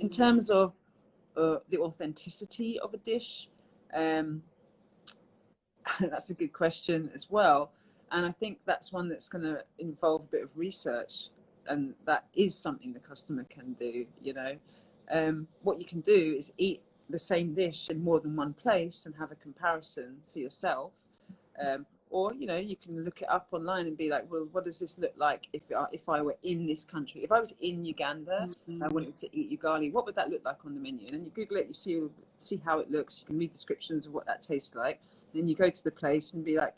In terms of the authenticity of a dish, that's a good question as well. And I think that's one that's going to involve a bit of research, and that is something the customer can do. What you can do is eat the same dish in more than one place and have a comparison for yourself. Or, you can look it up online and be like, well, what does this look like if I were in this country? If I was in Uganda and I wanted to eat ugali, what would that look like on the menu? And then you Google it, you see how it looks. You can read descriptions of what that tastes like. Then you go to the place and be like,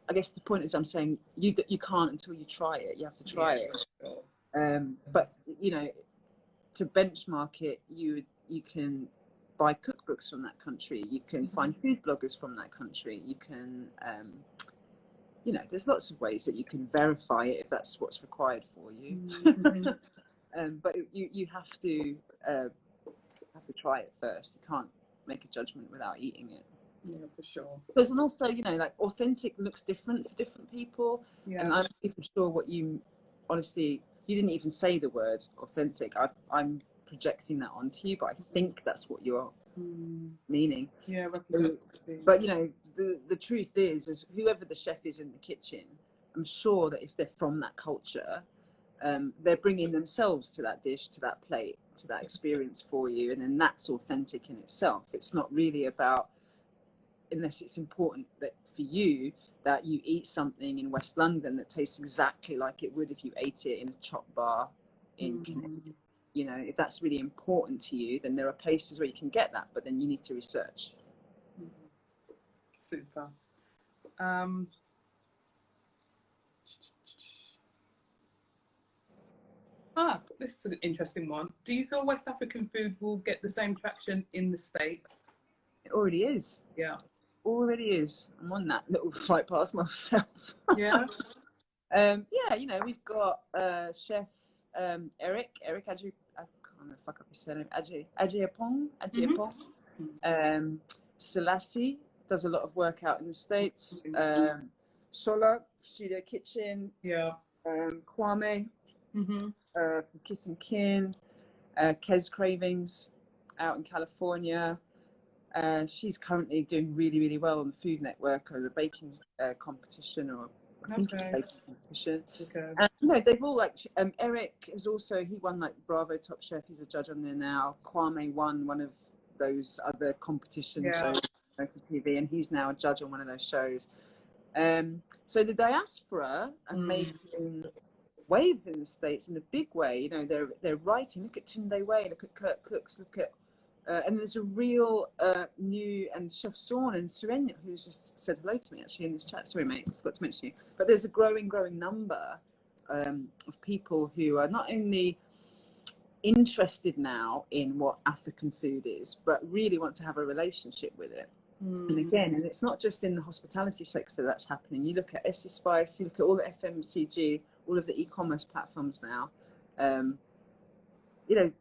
I guess the point is, I'm saying you can't until you try it. You have to try it. Sure. But you know, to benchmark it, you can buy cookbooks from that country. You can find food bloggers from that country. You can, you know, there's lots of ways that you can verify it if that's what's required for you. But you have to try it first. You can't make a judgment without eating it. Yeah, for sure. Because, and also, you know, like authentic looks different for different people. Yeah. And I'm not even sure what you, honestly, you didn't even say the word authentic. I'm projecting that onto you, but I think that's what you're meaning. Yeah. But, you know, the truth is whoever the chef is in the kitchen, I'm sure that if they're from that culture, they're bringing themselves to that dish, to that plate, to that experience for you. And then that's authentic in itself. It's not really about, unless it's important that for you that you eat something in West London that tastes exactly like it would if you ate it in a chop bar in Connecticut. You know, if that's really important to you, then there are places where you can get that, but then you need to research. Super. This is an interesting one. Do you feel West African food will get the same traction in the States? It already is. Yeah. Already is. I'm on that little flight past myself. Yeah. Yeah, you know, we've got chef Eric Adjonyoh, I can't fuck up his surname, Adjonyoh. Selassie does a lot of work out in the States. Shola, Studio Kitchen. Yeah. Kwame from Kiss and Kin. Kez Cravings out in California. She's currently doing really, really well on the Food Network or the baking competition, or I think it's a baking competition. And you know, they've all like Eric is also, he won like Bravo Top Chef. He's a judge on there now. Kwame won one of those other competition shows on local TV, and he's now a judge on one of those shows. So the diaspora are making waves in the States in a big way. You know, they're writing. Look at Tunde Way. Look at Kurt Cooks. Look at and there's a real new, and Chef Sawn and Serena, who's just said hello to me actually in this chat. Sorry, mate, I forgot to mention you. But there's a growing number of people who are not only interested now in what African food is, but really want to have a relationship with it. And again, and it's not just in the hospitality sector that's happening. You look at Essie Spice, you look at all the FMCG, all of the e-commerce platforms now. You know,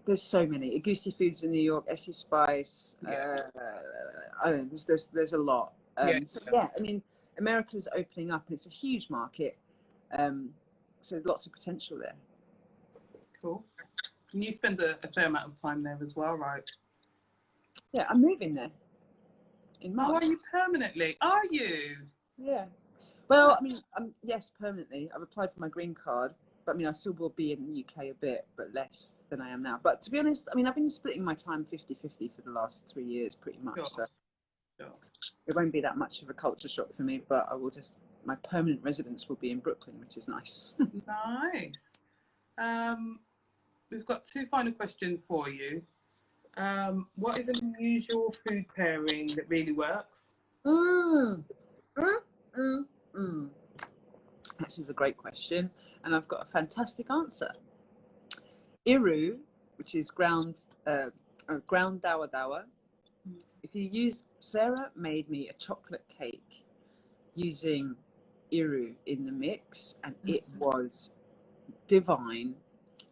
there's so many. Agusi Foods in New York, Essie Spice. I don't know. There's a lot. So yeah, I mean, America's opening up, and it's a huge market. So lots of potential there. Cool. And you spend a fair amount of time there as well, right? Yeah, I'm moving there in March. Oh, are you permanently? Are you? Yeah. Well, I mean, yes, permanently. I've applied for my green card, but I mean, I still will be in the UK a bit, but less than I am now. But to be honest, I mean, I've been splitting my time 50-50 for the last 3 years, pretty much. Sure. So Sure. it won't be that much of a culture shock for me, but I will just, my permanent residence will be in Brooklyn, which is nice. Nice. We've got two final questions for you. What is an unusual food pairing that really works? This is a great question, and I've got a fantastic answer. Iru, which is ground dawa dawa. If you use, Sarah made me a chocolate cake using Iru in the mix, and it was divine.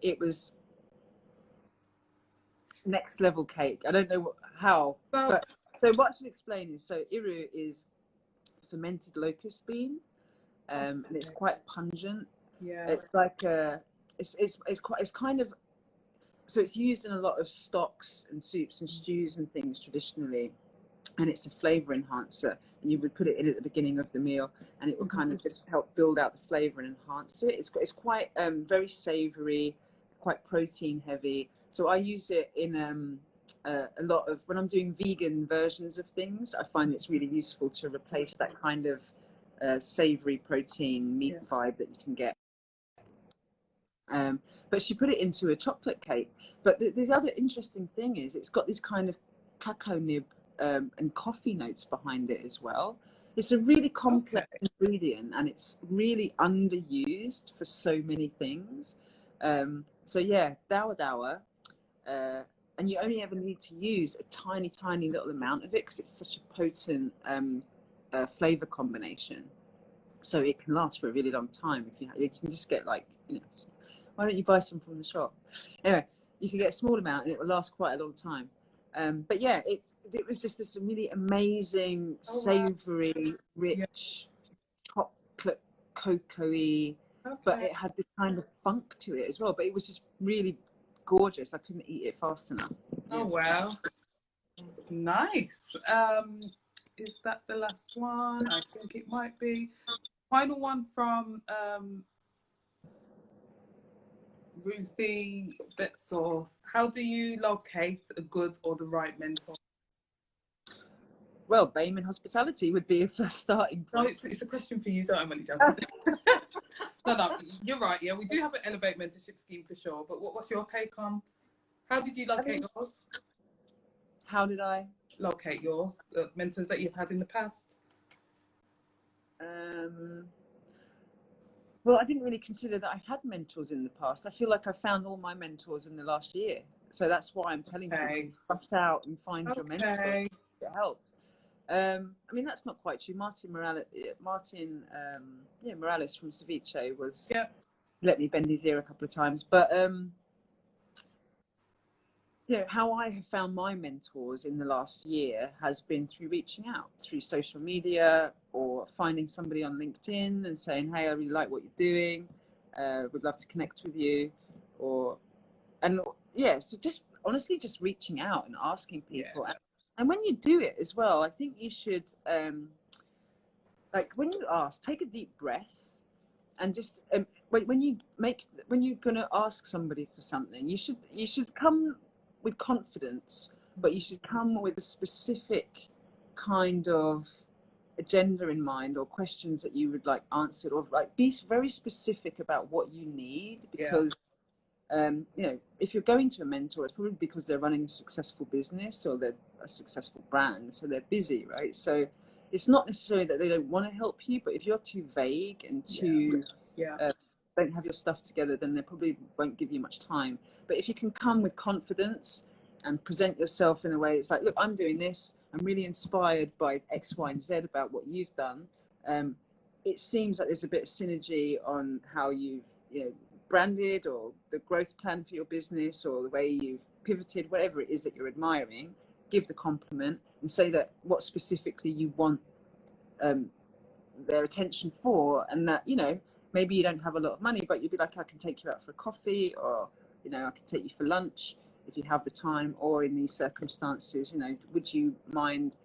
It was next level cake. I don't know how, but so what I should explain is, so Iru is fermented locust bean, and it's quite pungent. Yeah. It's like it's kind of, so it's used in a lot of stocks and soups and stews and things traditionally, and it's a flavor enhancer, and you would put it in at the beginning of the meal, and it will kind of just help build out the flavor and enhance it. It's quite very savory, quite protein heavy. So I use it in a lot of, when I'm doing vegan versions of things, I find it's really useful to replace that kind of savory protein meat vibe that you can get. But she put it into a chocolate cake. But the other interesting thing is it's got this kind of cacao nib and coffee notes behind it as well. it's a really complex ingredient, and it's really underused for so many things. So yeah, dawa, and you only ever need to use a tiny little amount of it because it's such a potent flavor combination. So it can last for a really long time. You can just get like, why don't you buy some from the shop? Anyway, you can get a small amount and it will last quite a long time. But yeah, it was just this really amazing, savoury, rich, chocolate, cocoa-y, but it had this kind of funk to it as well. But it was just really gorgeous. I couldn't eat it fast enough. Oh, wow. Nice. Is that the last one? I think it might be. Final one from Ruthie Betsource. How do you locate a good or the right mentor? Well, BAME in hospitality would be a first starting point. No, it's a question for you, so I'm only joking. No, you're right. Yeah, we do have an Elevate mentorship scheme for sure. But what's your take on how did you locate yours? How did I locate yours, the mentors that you've had in the past? Well, I didn't really consider that I had mentors in the past. I feel like I found all my mentors in the last year. So that's why I'm telling people, rush out and find your mentor. It helps. I mean, that's not quite true. Martin Morales from Ceviche was let me bend his ear a couple of times. But how I have found my mentors in the last year has been through reaching out through social media or finding somebody on LinkedIn and saying, hey, I really like what you're doing. Would love to connect with you. So just honestly, just reaching out and asking people. Yeah. And when you do it as well, I think you should, like when you ask, take a deep breath and just, when you're going to ask somebody for something, you should come with confidence, but you should come with a specific kind of agenda in mind or questions that you would like answered, or like be very specific about what you need, because if you're going to a mentor, it's probably because they're running a successful business or they're a successful brand, so they're busy, right? So it's not necessarily that they don't want to help you, but if you're too vague and too don't have your stuff together, then they probably won't give you much time. But if you can come with confidence and present yourself in a way, it's like, look, I'm doing this. I'm really inspired by X, Y, and Z about what you've done. It seems like there's a bit of synergy on how you've, branded, or the growth plan for your business, or the way you've pivoted, whatever it is that you're admiring. Give the compliment and say that what specifically you want their attention for, and that, maybe you don't have a lot of money, but you'd be like, I can take you out for a coffee, or, I can take you for lunch if you have the time, or in these circumstances, would you mind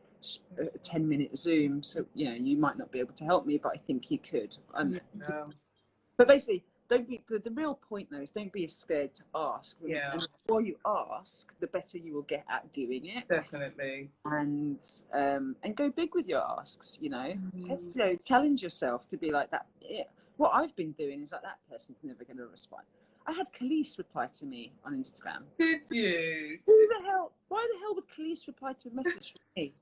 a 10-minute Zoom? So, you might not be able to help me, but I think you could. But basically, don't be, the real point though is don't be scared to ask. And the more you ask, the better you will get at doing it. Definitely. And go big with your asks, challenge yourself to be like that. What I've been doing is like, that person's never going to respond. I had Khalees reply to me on Instagram. Did you? Why the hell would Khalees reply to a message from me?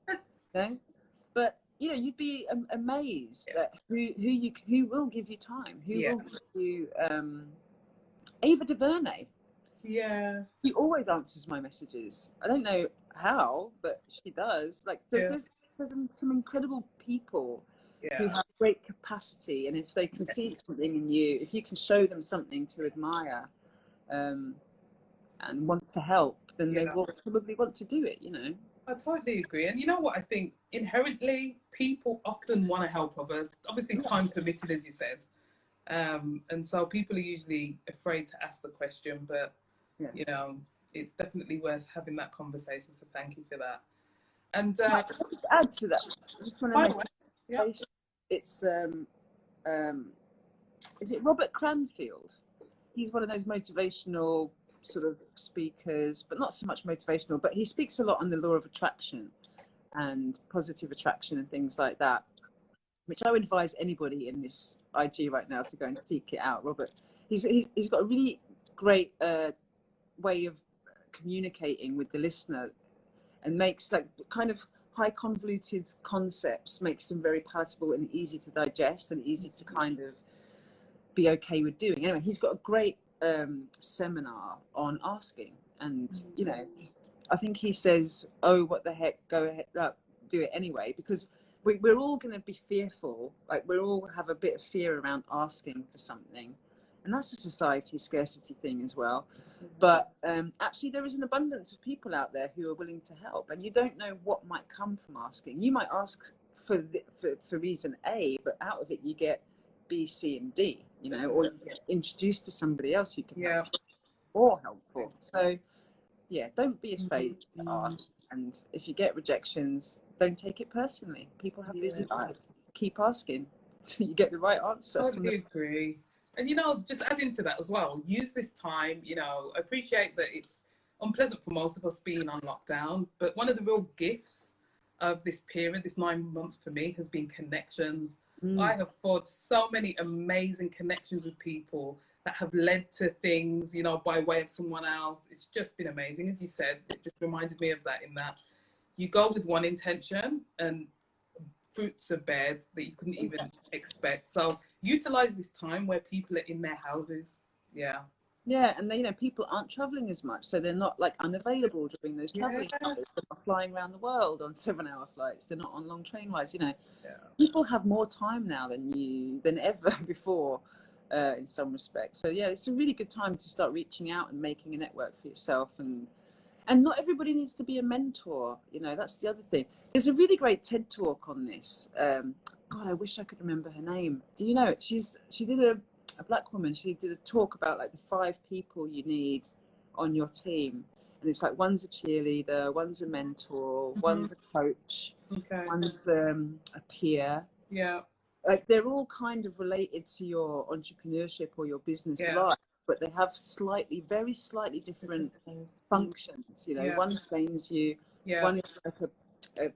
But you'd be amazed at who will give you time, who will give you. Ava DuVernay. Yeah. She always answers my messages. I don't know how, but she does. Like there's some incredible people who have great capacity, and if they can see something in you, if you can show them something to admire, and want to help, then they will probably want to do it. I totally agree. And you know what? I think inherently people often want to help others, obviously time permitted, as you said. And so people are usually afraid to ask the question, but, it's definitely worth having that conversation. So thank you for that. And I'll just add to that. I just want to make it's, is it Robert Cranfield? He's one of those motivational sort of speakers, but not so much motivational, but he speaks a lot on the law of attraction and positive attraction and things like that, which I would advise anybody in this IG right now to go and seek it out. Robert, he's got a really great way of communicating with the listener, and makes like kind of high convoluted concepts makes them very palatable and easy to digest and easy to kind of be okay with doing. Anyway, he's got a great seminar on asking, and you know, I think he says, "Oh, what the heck? Go ahead, do it anyway," because we're all going to be fearful. Like we all have a bit of fear around asking for something, and that's a society scarcity thing as well. But actually, there is an abundance of people out there who are willing to help, and you don't know what might come from asking. You might ask for reason A, but out of it you get B, C, and D. You know, or you get introduced to somebody else who can help or helpful. So yeah, don't be afraid to ask, and if you get rejections, don't take it personally. People have busy lives. Keep asking till you get the right answer. Totally agree. And you know, just adding to that as well, use this time, you know, appreciate that it's unpleasant for most of us being on lockdown, but one of the real gifts of this period, this 9 months for me, has been connections. I have forged so many amazing connections with people that have led to things, you know, by way of someone else. It's just been amazing. As you said, it just reminded me of that, in that you go with one intention and fruits are bared that you couldn't even expect. So utilize this time where people are in their houses. Yeah, and they, you know, people aren't traveling as much, so they're not like unavailable during those traveling hours. They're not flying around the world on 7-hour flights. They're not on long train rides. You know, people have more time now than ever before, in some respects. So yeah, it's a really good time to start reaching out and making a network for yourself. And not everybody needs to be a mentor. You know, that's the other thing. There's a really great TED talk on this. God, I wish I could remember her name. Do you know it? She did a black woman. She did a talk about like the 5 people you need on your team, and it's like one's a cheerleader, one's a mentor, one's a coach, one's a peer. Like they're all kind of related to your entrepreneurship or your business life, but they have very slightly different functions. You know, one trains you, one is like a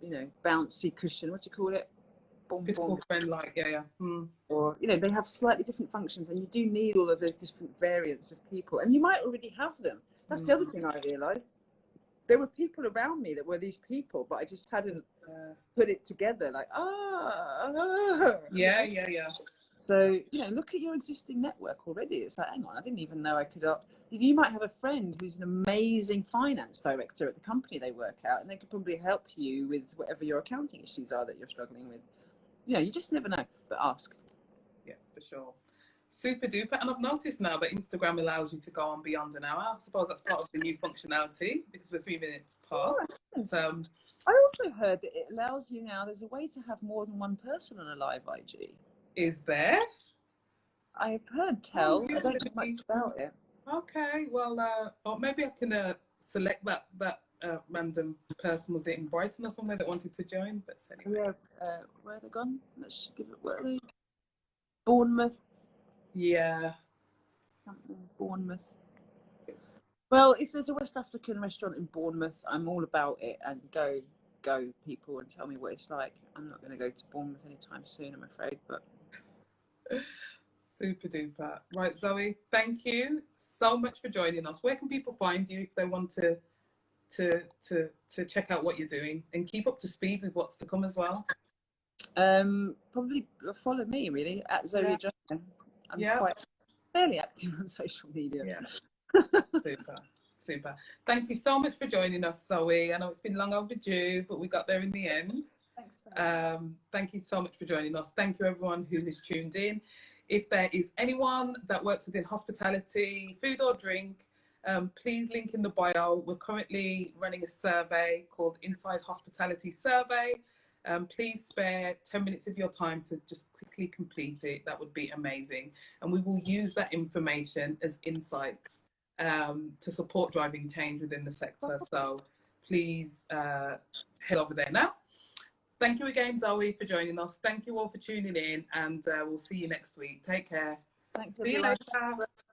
you know, bouncy cushion. What do you call it? Physical friend, like or you know, they have slightly different functions, and you do need all of those different variants of people, and you might already have them. That's the other thing I realized. There were people around me that were these people, but I just hadn't put it together. Like So you know, look at your existing network already. It's like, hang on, I didn't even know I could. You might have a friend who's an amazing finance director at the company they work at, and they could probably help you with whatever your accounting issues are that you're struggling with. You know, you just never know, but ask. Yeah, for sure. Super duper. And I've noticed now that Instagram allows you to go on beyond an hour. I suppose that's part of the new functionality because we're 3 minutes past. I also heard that it allows you now, there's a way to have more than one person on a live IG. Is there? I've heard tell. I don't know much about it. Okay, well, or maybe I can select that random person. Was it in Brighton or somewhere that wanted to join? But anyway. Yeah, where are they gone? Let's give it. Where are they? Bournemouth. Yeah. Bournemouth. Well, if there's a West African restaurant in Bournemouth, I'm all about it. And go, people, and tell me what it's like. I'm not going to go to Bournemouth anytime soon, I'm afraid. But super duper. Right, Zoe. Thank you so much for joining us. Where can people find you if they want to check out what you're doing and keep up to speed with what's to come as well? Probably follow me really at Zoe Adjonyoh. I'm quite fairly active on social media. Super. Thank you so much for joining us, Zoe. I know it's been long overdue, but we got there in the end. Thanks for thank you so much for joining us. Thank you everyone who has tuned in. If there is anyone that works within hospitality, food or drink, please link in the bio. We're currently running a survey called Inside Hospitality Survey. Please spare 10 minutes of your time to just quickly complete it. That would be amazing. And we will use that information as insights to support driving change within the sector. So please head over there now. Thank you again, Zoe, for joining us. Thank you all for tuning in, and we'll see you next week. Take care. Thanks. See you later.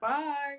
Bye.